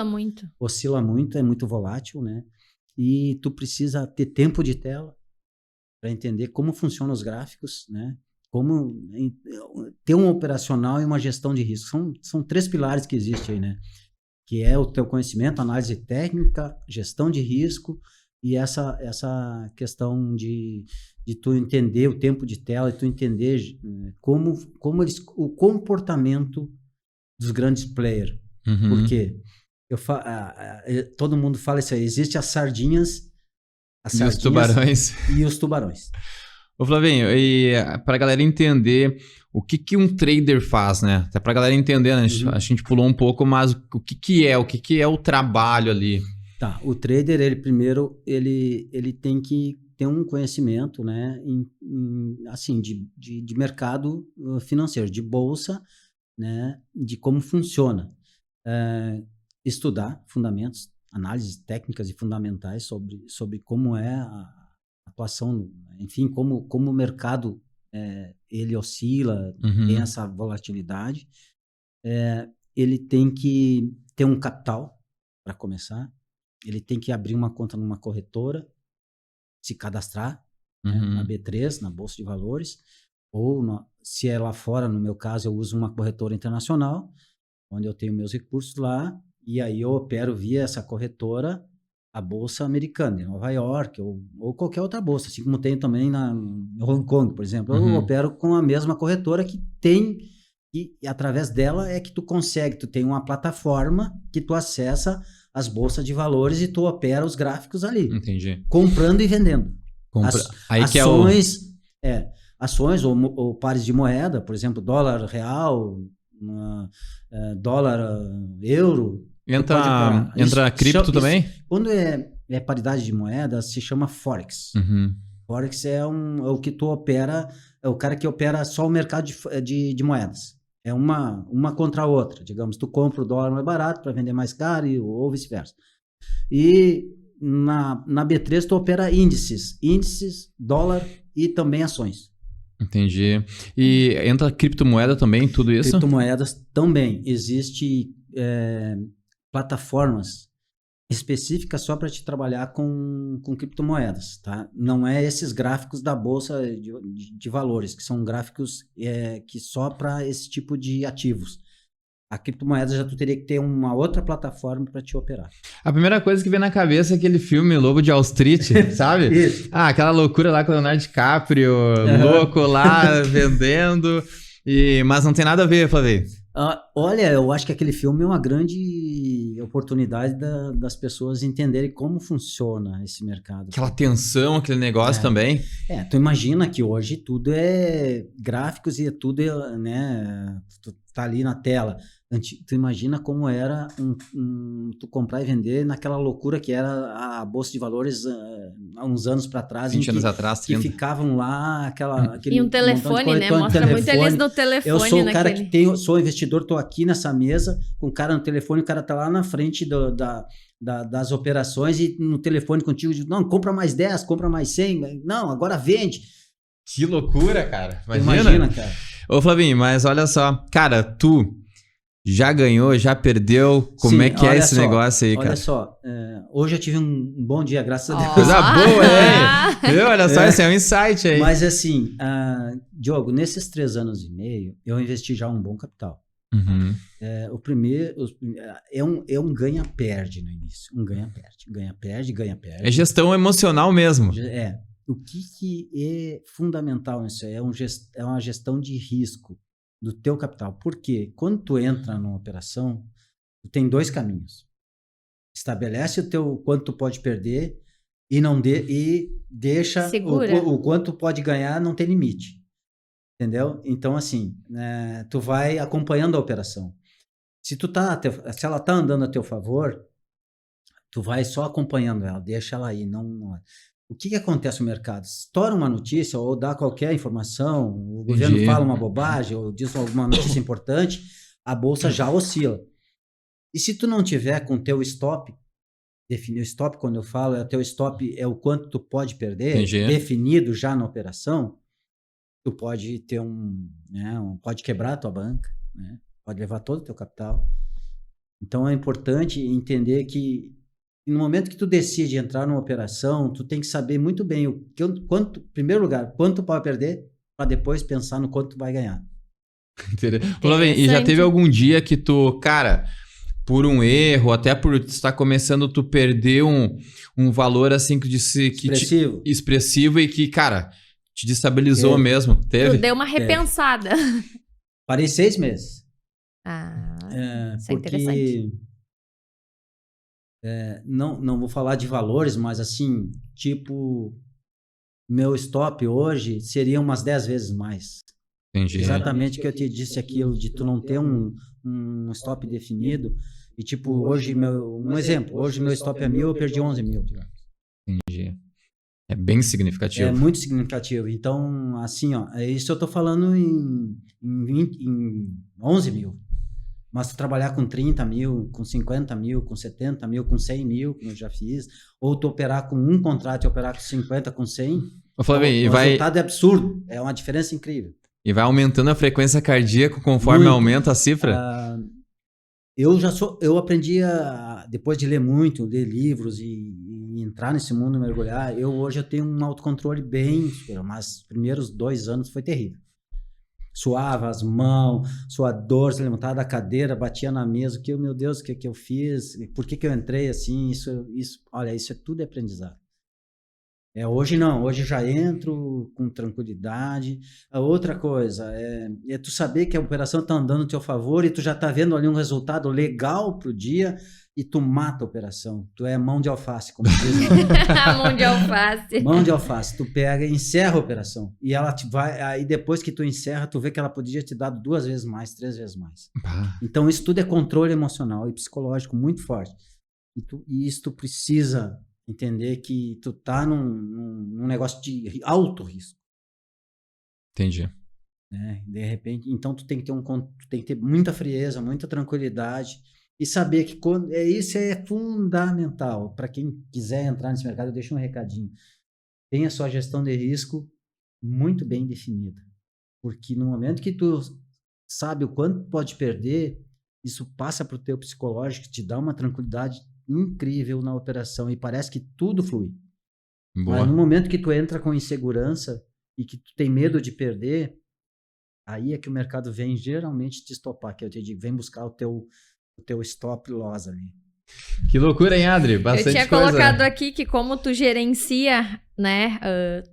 Speaker 2: Muito.
Speaker 3: Oscila muito, é muito volátil, né? E tu precisa ter tempo de tela para entender como funcionam os gráficos, né? Como ter um operacional e uma gestão de risco. São 3 pilares que existem aí, né? Que é o teu conhecimento, análise técnica, gestão de risco e essa questão de tu entender o tempo de tela e tu entender o comportamento dos grandes players.
Speaker 1: Uhum.
Speaker 3: Por quê? Todo mundo fala isso aí. Existem as sardinhas,
Speaker 1: e os tubarões.
Speaker 3: E os tubarões.
Speaker 1: Ô, Flavinho, e pra galera entender o que um trader faz, né? Até pra galera entender, né? A gente pulou um pouco, mas o que é o trabalho ali?
Speaker 3: Tá, o trader, ele tem que ter um conhecimento, né? Assim, de mercado financeiro, de bolsa, né? De como funciona. Estudar fundamentos, análises técnicas e fundamentais sobre como é a atuação, enfim, como o mercado ele oscila, tem essa volatilidade. Ele tem que ter um capital para começar, ele tem que abrir uma conta numa corretora, se cadastrar na B3, na Bolsa de Valores, ou se é lá fora, no meu caso, eu uso uma corretora internacional, onde eu tenho meus recursos lá, e aí eu opero via essa corretora a Bolsa Americana, em Nova York, ou qualquer outra bolsa, assim como tem também em Hong Kong, por exemplo. Eu opero com a mesma corretora que tem, e através dela é que tu tem uma plataforma que tu acessa as bolsas de valores e tu opera os gráficos ali.
Speaker 1: Entendi.
Speaker 3: Comprando e vendendo. Ações ou pares de moeda, por exemplo, dólar real, dólar euro.
Speaker 1: Entra cripto também?
Speaker 3: Quando é paridade de moeda, se chama Forex. Forex é o que tu opera, é o cara que opera só o mercado de moedas. É uma contra a outra. Digamos, tu compra o dólar mais barato para vender mais caro ou vice-versa. E na B3 tu opera índices, dólar e também ações.
Speaker 1: Entendi. E entra criptomoeda também, tudo isso?
Speaker 3: Criptomoedas também. Existe plataformas específicas só para te trabalhar com criptomoedas, tá? Não é esses gráficos da Bolsa de Valores, que são gráficos que só para esse tipo de ativos. A criptomoeda já tu teria que ter uma outra plataforma para te operar.
Speaker 1: A primeira coisa que vem na cabeça é aquele filme Lobo de Wall Street, sabe?
Speaker 3: Isso.
Speaker 1: Aquela loucura lá com o Leonardo DiCaprio, louco lá, vendendo. Mas não tem nada a ver, Flavio.
Speaker 3: Olha, eu acho que aquele filme é uma grande oportunidade das pessoas entenderem como funciona esse mercado.
Speaker 1: Aquela tensão, aquele negócio também.
Speaker 3: Tu imagina que hoje tudo é gráficos e tudo né? Tu tá ali na tela. Tu imagina como era tu comprar e vender naquela loucura que era a Bolsa de Valores há uns anos para trás.
Speaker 1: 20 anos atrás, 30.
Speaker 3: Que ficavam lá, aquele
Speaker 2: e um telefone, né? Mostra muito eles no telefone.
Speaker 3: Eu sou o cara que sou investidor, tô aqui nessa mesa com o cara no telefone, o cara tá lá na frente das operações e no telefone contigo, diz, não, compra mais 10, compra mais 100, não, agora vende.
Speaker 1: Que loucura, cara.
Speaker 3: Imagina, cara.
Speaker 1: Ô, Flavinho, mas olha só. Cara, tu já ganhou, já perdeu? Como
Speaker 3: Sim,
Speaker 1: é que é esse
Speaker 3: só,
Speaker 1: negócio aí,
Speaker 3: olha
Speaker 1: cara?
Speaker 3: Olha só, hoje eu tive um bom dia, graças a Deus.
Speaker 1: Coisa boa, hein? Viu? Olha só, esse é um insight aí.
Speaker 3: Mas assim, Diogo, nesses 3 anos e meio, eu investi já um bom capital.
Speaker 1: Uhum.
Speaker 3: O primeiro é um ganha-perde no início. Um ganha-perde, ganha-perde, ganha-perde.
Speaker 1: É gestão emocional mesmo.
Speaker 3: O que é fundamental nisso é uma gestão de risco do teu capital. Porque quando tu entra numa operação, tu tem 2 caminhos. Estabelece o teu quanto tu pode perder e deixa o quanto tu pode ganhar, não tem limite. Entendeu? Então, assim, tu vai acompanhando a operação. Se ela tá andando a teu favor, tu vai só acompanhando ela, deixa ela aí. Não. O que acontece no mercado? Estoura uma notícia ou dá qualquer informação, o governo fala uma bobagem ou diz alguma notícia importante, a bolsa já oscila. E se tu não tiver com o teu stop, definir o stop, quando eu falo, o teu stop é o quanto tu pode perder, definido já na operação, tu pode ter pode quebrar a tua banca, né? Pode levar todo o teu capital. Então é importante entender que no momento que tu decide entrar numa operação, tu tem que saber muito bem em primeiro lugar, quanto tu pode perder, para depois pensar no quanto tu vai ganhar.
Speaker 1: E já teve algum dia que tu, cara, por um erro, até por estar começando, tu perdeu um valor assim que expressivo e que, cara, te destabilizou mesmo? Teve?
Speaker 2: Tu deu uma repensada.
Speaker 3: Parei 6 meses.
Speaker 2: Isso é interessante.
Speaker 3: Não vou falar de valores, mas assim, tipo, meu stop hoje seria umas 10 vezes mais.
Speaker 1: Entendi.
Speaker 3: Exatamente o que eu te disse aquilo, de tu não ter um stop definido. E tipo, hoje, um exemplo, hoje meu stop é 1.000, eu perdi 11 mil.
Speaker 1: Entendi. É bem significativo.
Speaker 3: É muito significativo. Então, assim, ó, isso eu tô falando em 11 mil. Mas tu trabalhar com 30 mil, com 50 mil, com 70 mil, com 100 mil, como eu já fiz, ou tu operar com um contrato e operar com 50, com 100, o resultado é absurdo. É uma diferença incrível.
Speaker 1: E vai aumentando a frequência cardíaca conforme aumenta a cifra?
Speaker 3: Eu aprendi, depois de ler muito, ler livros e entrar nesse mundo, mergulhar, hoje eu tenho um autocontrole bem, mas os primeiros 2 anos foi terrível. Suava as mãos, sua dor, se levantava da cadeira, batia na mesa, meu Deus, o que eu fiz? Por que eu entrei assim? Olha, isso tudo é aprendizado. Hoje não, hoje eu já entro com tranquilidade. A outra coisa é tu saber que a operação está andando a teu favor e tu já está vendo ali um resultado legal pro dia e tu mata a operação. Tu é mão de alface, como diz.
Speaker 2: Mão de alface.
Speaker 3: Mão de alface. Tu pega e encerra a operação. E ela aí depois que tu encerra, tu vê que ela podia te dar 2 vezes mais, 3 vezes mais. Então isso tudo é controle emocional e psicológico muito forte. E isso tu precisa entender que tu tá num negócio de alto risco.
Speaker 1: Entendi.
Speaker 3: De repente, então tu tem que ter muita frieza, muita tranquilidade e saber que isso é fundamental. Para quem quiser entrar nesse mercado, eu deixo um recadinho. Tenha a sua gestão de risco muito bem definida. Porque no momento que tu sabe o quanto pode perder, isso passa para o teu psicológico, te dá uma tranquilidade incrível na operação e parece que tudo flui.
Speaker 1: Boa.
Speaker 3: Mas no momento que tu entra com insegurança e que tu tem medo de perder, aí é que o mercado vem geralmente te estopar, que eu te digo, vem buscar o teu stop loss ali.
Speaker 1: Que loucura, hein, Adri? Bastante coisa.
Speaker 2: Eu tinha colocado aqui que como tu gerencia, né,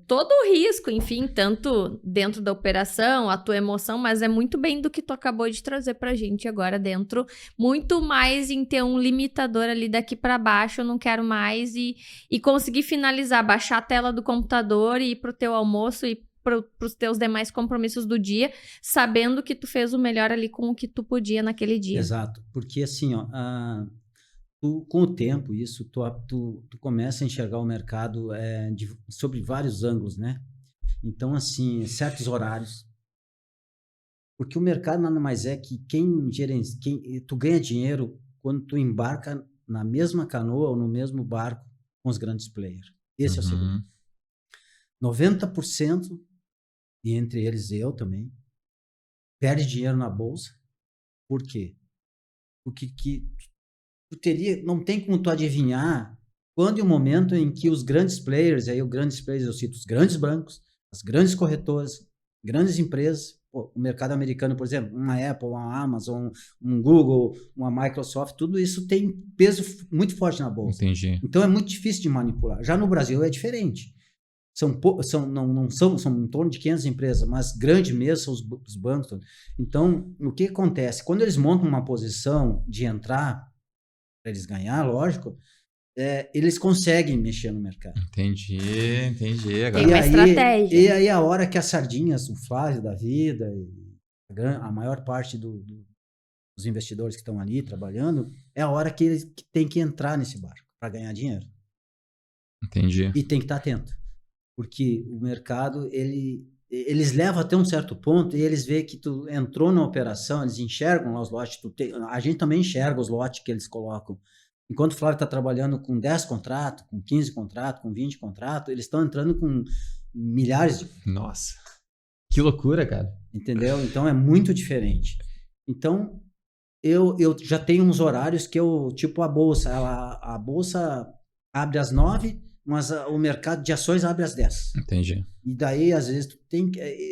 Speaker 2: todo o risco, enfim, tanto dentro da operação, a tua emoção, mas é muito bem do que tu acabou de trazer pra gente agora dentro, muito mais em ter um limitador ali daqui pra baixo, eu não quero mais, e conseguir finalizar, baixar a tela do computador e ir pro teu almoço e pros teus demais compromissos do dia, sabendo que tu fez o melhor ali com o que tu podia naquele dia.
Speaker 3: Exato, porque assim, ó, com o tempo, tu começa a enxergar o mercado sobre vários ângulos, né? Então, assim, certos horários, Porque o mercado nada mais é que tu ganha dinheiro quando tu embarca na mesma canoa ou no mesmo barco com os grandes players. Esse é o segredo. 90%, e entre eles eu também, perde dinheiro na bolsa. Por quê? Porque não tem como tu adivinhar quando e o momento em que os grandes players, aí os grandes players eu cito os grandes bancos, as grandes corretoras, grandes empresas, o mercado americano, por exemplo, uma Apple, uma Amazon, um Google, uma Microsoft, tudo isso tem peso muito forte na bolsa.
Speaker 1: Entendi.
Speaker 3: Então é muito difícil de manipular. Já no Brasil é diferente. São em torno de 500 empresas, mas grande mesmo são os bancos. Então, o que acontece? Quando eles montam uma posição de entrar, para eles ganhar, lógico, eles conseguem mexer no mercado.
Speaker 1: Entendi. Agora.
Speaker 2: Tem uma estratégia.
Speaker 3: E aí, a hora que as sardinhas, o Flávio da vida, a maior parte dos investidores que estão ali trabalhando, é a hora que eles têm que entrar nesse barco para ganhar dinheiro.
Speaker 1: Entendi.
Speaker 3: E tem que estar atento. Porque o mercado, eles levam até um certo ponto e eles veem que tu entrou na operação, eles enxergam lá os lotes, a gente também enxerga os lotes que eles colocam. Enquanto o Flávio está trabalhando com 10 contratos, com 15 contratos, com 20 contratos, eles estão entrando com milhares de...
Speaker 1: Nossa, que loucura, cara.
Speaker 3: Entendeu? Então é muito diferente. Então, eu já tenho uns horários que tipo a bolsa, a bolsa abre às 9, mas o mercado de ações abre às 10.
Speaker 1: Entendi.
Speaker 3: E daí, às vezes,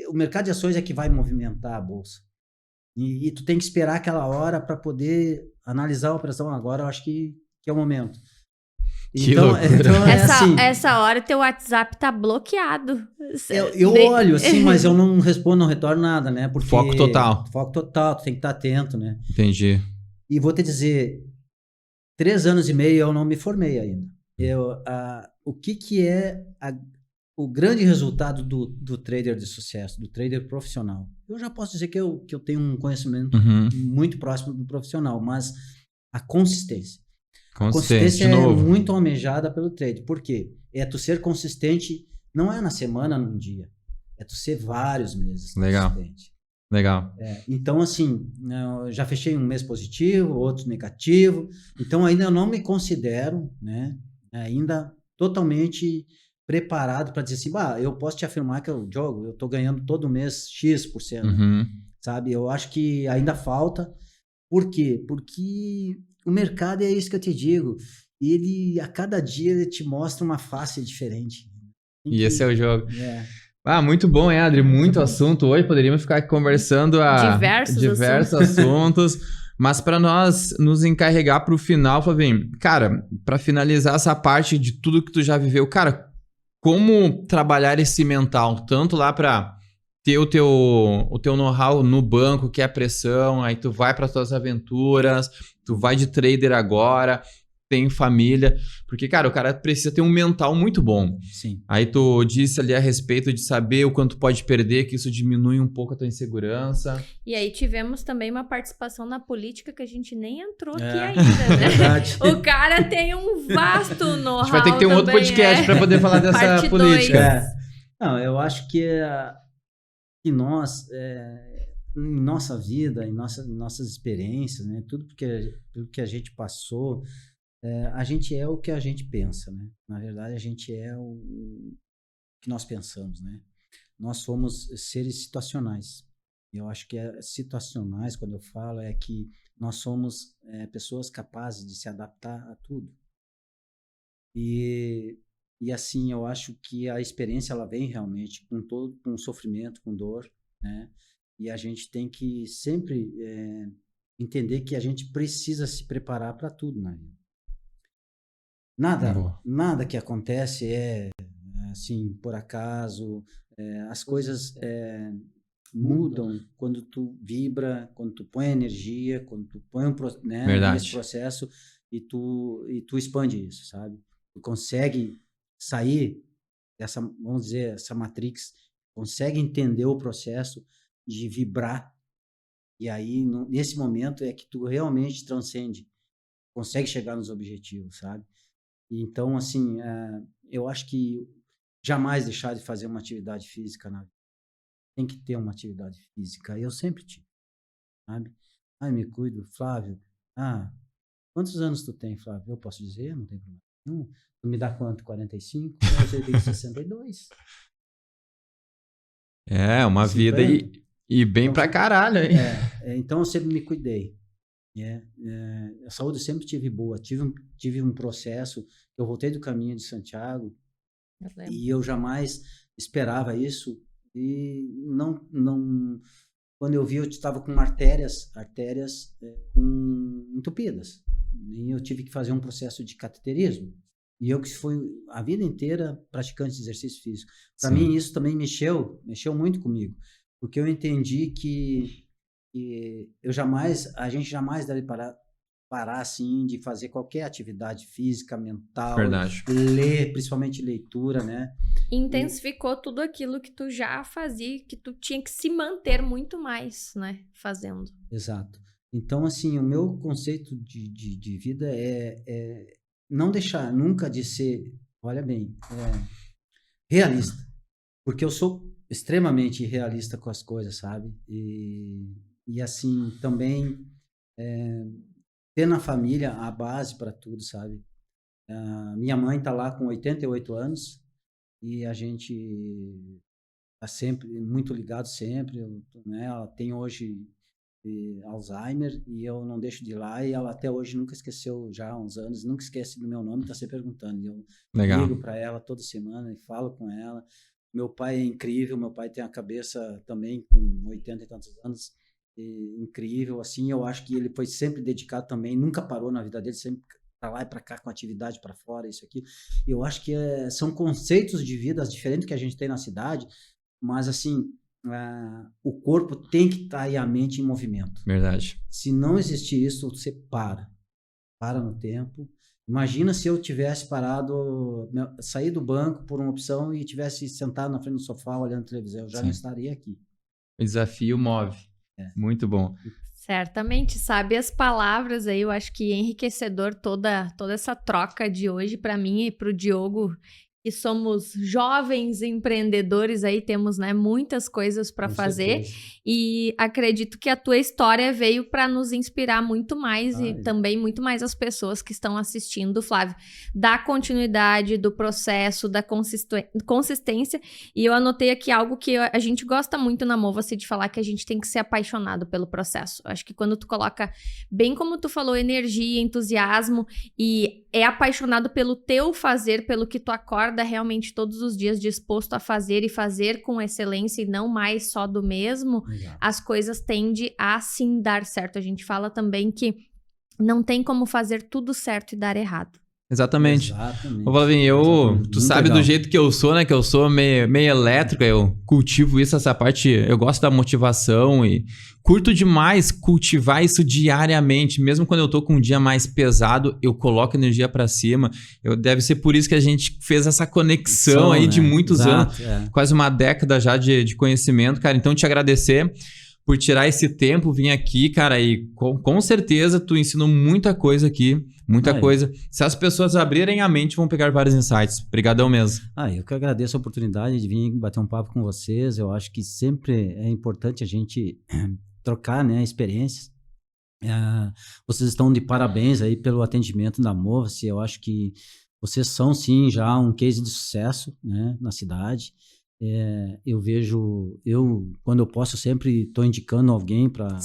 Speaker 3: o mercado de ações é que vai movimentar a bolsa. E tu tem que esperar aquela hora para poder analisar a operação. Agora, eu acho que é o momento. Então
Speaker 2: essa hora teu WhatsApp tá bloqueado.
Speaker 3: Eu olho, assim, mas eu não respondo, não retorno nada, né? Porque
Speaker 1: foco total.
Speaker 3: Foco total, tu tem que estar atento, né?
Speaker 1: Entendi.
Speaker 3: E vou te dizer, 3 anos e meio eu não me formei ainda. O que é o grande resultado do trader de sucesso, do trader profissional? Eu já posso dizer que eu tenho um conhecimento muito próximo do profissional, mas a consistência. A consistência é muito almejada pelo trader. Por quê? É tu ser consistente, não é na semana, num dia. É tu ser vários meses consistente.
Speaker 1: Legal.
Speaker 3: Então, assim, eu já fechei um mês positivo, outro negativo. Então, ainda eu não me considero, né, ainda totalmente preparado para dizer assim, eu posso te afirmar que eu estou ganhando todo mês X%, sabe? Eu acho que ainda falta. Por quê? Porque o mercado é isso que eu te digo. Ele, a cada dia, ele te mostra uma face diferente.
Speaker 1: E esse é o jogo. Muito bom, Adri. Muito assunto hoje. Poderíamos ficar aqui conversando diversos assuntos. Mas para nós nos encarregar para o final, Flavinho, cara, para finalizar essa parte de tudo que tu já viveu, cara, como trabalhar esse mental, tanto lá para ter o teu know-how no banco, que é a pressão, aí tu vai para as tuas aventuras, tu vai de trader agora, tem família, porque, cara, o cara precisa ter um mental muito bom.
Speaker 3: Sim.
Speaker 1: Aí tu disse ali a respeito de saber o quanto pode perder, que isso diminui um pouco a tua insegurança.
Speaker 2: E aí tivemos também uma participação na política que a gente nem entrou aqui ainda, né?
Speaker 3: Verdade.
Speaker 2: O cara tem um vasto know-how.
Speaker 1: A gente vai ter que ter um outro podcast para poder falar dessa
Speaker 2: Parte
Speaker 1: política.
Speaker 3: Não, eu acho que nós, em nossa vida, em nossas experiências, né, tudo que a gente passou, a gente é o que a gente pensa, né? Na verdade, a gente é o que nós pensamos, né? Nós somos seres situacionais. Eu acho que situacionais, quando eu falo, é que nós somos pessoas capazes de se adaptar a tudo. E assim, eu acho que a experiência, ela vem realmente com sofrimento, com dor, né? E a gente tem que sempre entender que a gente precisa se preparar para tudo na vida. Nada que acontece assim, por acaso. As coisas mudam quando tu vibra, quando tu põe energia, quando tu põe nesse processo e tu expande isso, sabe? Tu consegue sair dessa, vamos dizer, essa matrix, consegue entender o processo de vibrar, e aí nesse momento é que tu realmente transcende, consegue chegar nos objetivos, sabe? Então, assim, eu acho que jamais deixar de fazer uma atividade física na vida. tem que ter uma atividade física. Eu sempre tive, sabe? Me cuido, Flávio. Quantos anos tu tem, Flávio? Eu posso dizer, não tem problema nenhum. Tu me dá quanto? 45? Eu tenho 62.
Speaker 1: É, uma
Speaker 3: 50.
Speaker 1: vida e bem então, pra caralho, hein?
Speaker 3: Então eu sempre me cuidei. A saúde eu sempre tive boa. Tive um processo, eu voltei do caminho de Santiago e eu jamais esperava isso. E não quando eu vi, eu estava com artérias entupidas. E eu tive que fazer um processo de cateterismo. E eu que fui a vida inteira praticante de exercício físico. Para mim, isso também mexeu muito comigo. Porque eu entendi que a gente jamais deve parar assim, de fazer qualquer atividade física, mental.
Speaker 1: Verdade.
Speaker 3: Ler, principalmente leitura, né?
Speaker 2: Intensificou tudo aquilo que tu já fazia, que tu tinha que se manter muito mais, né? Fazendo.
Speaker 3: Exato. Então, assim, o meu conceito de vida é não deixar nunca de ser, olha bem, realista. Porque eu sou extremamente realista com as coisas, sabe? E assim, também ter na família a base para tudo, sabe? Minha mãe tá lá com 88 anos e a gente tá sempre muito ligado sempre, né? Ela tem hoje Alzheimer e eu não deixo de ir lá e ela até hoje nunca esqueceu, já há uns anos, nunca esquece do meu nome, tá sempre perguntando. Eu ligo para ela toda semana e falo com ela. Meu pai é incrível, meu pai tem a cabeça também com 80 e tantos anos, incrível, assim, eu acho que ele foi sempre dedicado também, nunca parou na vida dele, sempre para lá e para cá com atividade para fora, isso aqui. Eu acho que são conceitos de vida diferentes que a gente tem na cidade, mas assim, o corpo tem que estar e a mente em movimento.
Speaker 1: Verdade.
Speaker 3: Se não existir isso, você para no tempo. Imagina se eu tivesse parado, sair do banco por uma opção e tivesse sentado na frente do sofá olhando televisão, eu já não estaria aqui.
Speaker 1: O desafio move. Muito bom.
Speaker 2: Certamente, sabe as palavras aí, eu acho que é enriquecedor toda essa troca de hoje para mim e para o Diogo, que somos jovens empreendedores aí, temos, né, muitas coisas para fazer. E acredito que a tua história veio para nos inspirar muito mais e também muito mais as pessoas que estão assistindo, Flávio, da continuidade, do processo, da consistência. E eu anotei aqui algo que a gente gosta muito na Mova-se de falar, que a gente tem que ser apaixonado pelo processo. Acho que quando tu coloca, bem como tu falou, energia, entusiasmo e é apaixonado pelo teu fazer, pelo que tu acorda realmente todos os dias disposto a fazer e fazer com excelência e não mais só do mesmo, as coisas tendem a sim dar certo. A gente fala também que não tem como fazer tudo certo e dar errado.
Speaker 1: Exatamente. Ô, Flavinho, tu sabe do jeito que eu sou, né? Que eu sou meio elétrico, eu cultivo isso, essa parte, eu gosto da motivação e curto demais cultivar isso diariamente. Mesmo quando eu tô com um dia mais pesado, eu coloco energia pra cima. Deve ser por isso que a gente fez essa conexão aí, né? De muitos anos, quase uma década já de conhecimento, cara. Então, te agradecer por tirar esse tempo, vir aqui, cara, e com certeza tu ensinou muita coisa aqui. Muita coisa. Se as pessoas abrirem a mente, vão pegar vários insights. Obrigadão mesmo.
Speaker 3: Eu que agradeço a oportunidade de vir bater um papo com vocês. Eu acho que sempre é importante a gente trocar, né, experiências. Vocês estão de parabéns aí pelo atendimento da Mova-se. Eu acho que vocês são, sim, já um case de sucesso, né, na cidade. Eu vejo, quando eu posso, sempre estou indicando alguém para...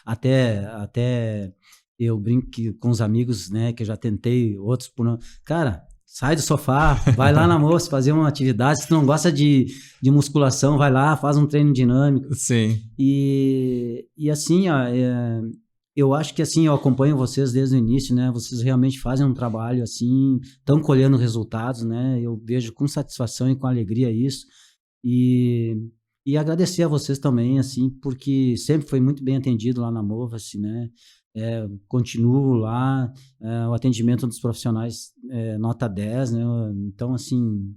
Speaker 3: Até eu brinco com os amigos, né, que eu já tentei, outros por não... Cara, sai do sofá, vai lá na Moça fazer uma atividade. Se tu não gosta de musculação, vai lá, faz um treino dinâmico.
Speaker 1: Sim.
Speaker 3: E assim, eu acho que assim, eu acompanho vocês desde o início, né? Vocês realmente fazem um trabalho assim, estão colhendo resultados, né? Eu vejo com satisfação e com alegria isso. E agradecer a vocês também, assim, porque sempre foi muito bem atendido lá na Mova-se, né? Continuo lá, o atendimento dos profissionais nota 10, né? Então, assim,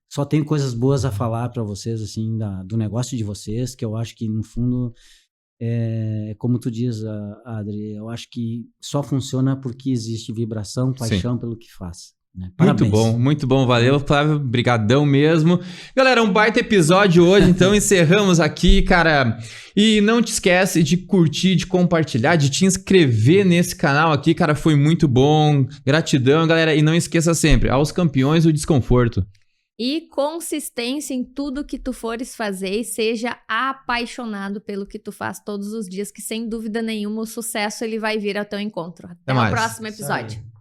Speaker 3: só tenho coisas boas a falar para vocês, assim, do negócio de vocês, que eu acho que, no fundo, como tu diz, Adri, eu acho que só funciona porque existe vibração, paixão pelo que faz. Né? Parabéns.
Speaker 1: Muito bom, valeu, Flávio, brigadão mesmo. Galera, um baita episódio hoje, então encerramos aqui, cara. E não te esquece de curtir, de compartilhar, de te inscrever nesse canal aqui, cara, foi muito bom. Gratidão, galera, e não esqueça sempre, aos campeões o desconforto.
Speaker 2: E consistência em tudo que tu fores fazer e seja apaixonado pelo que tu faz todos os dias, que sem dúvida nenhuma o sucesso ele vai vir ao teu encontro. Até o próximo episódio.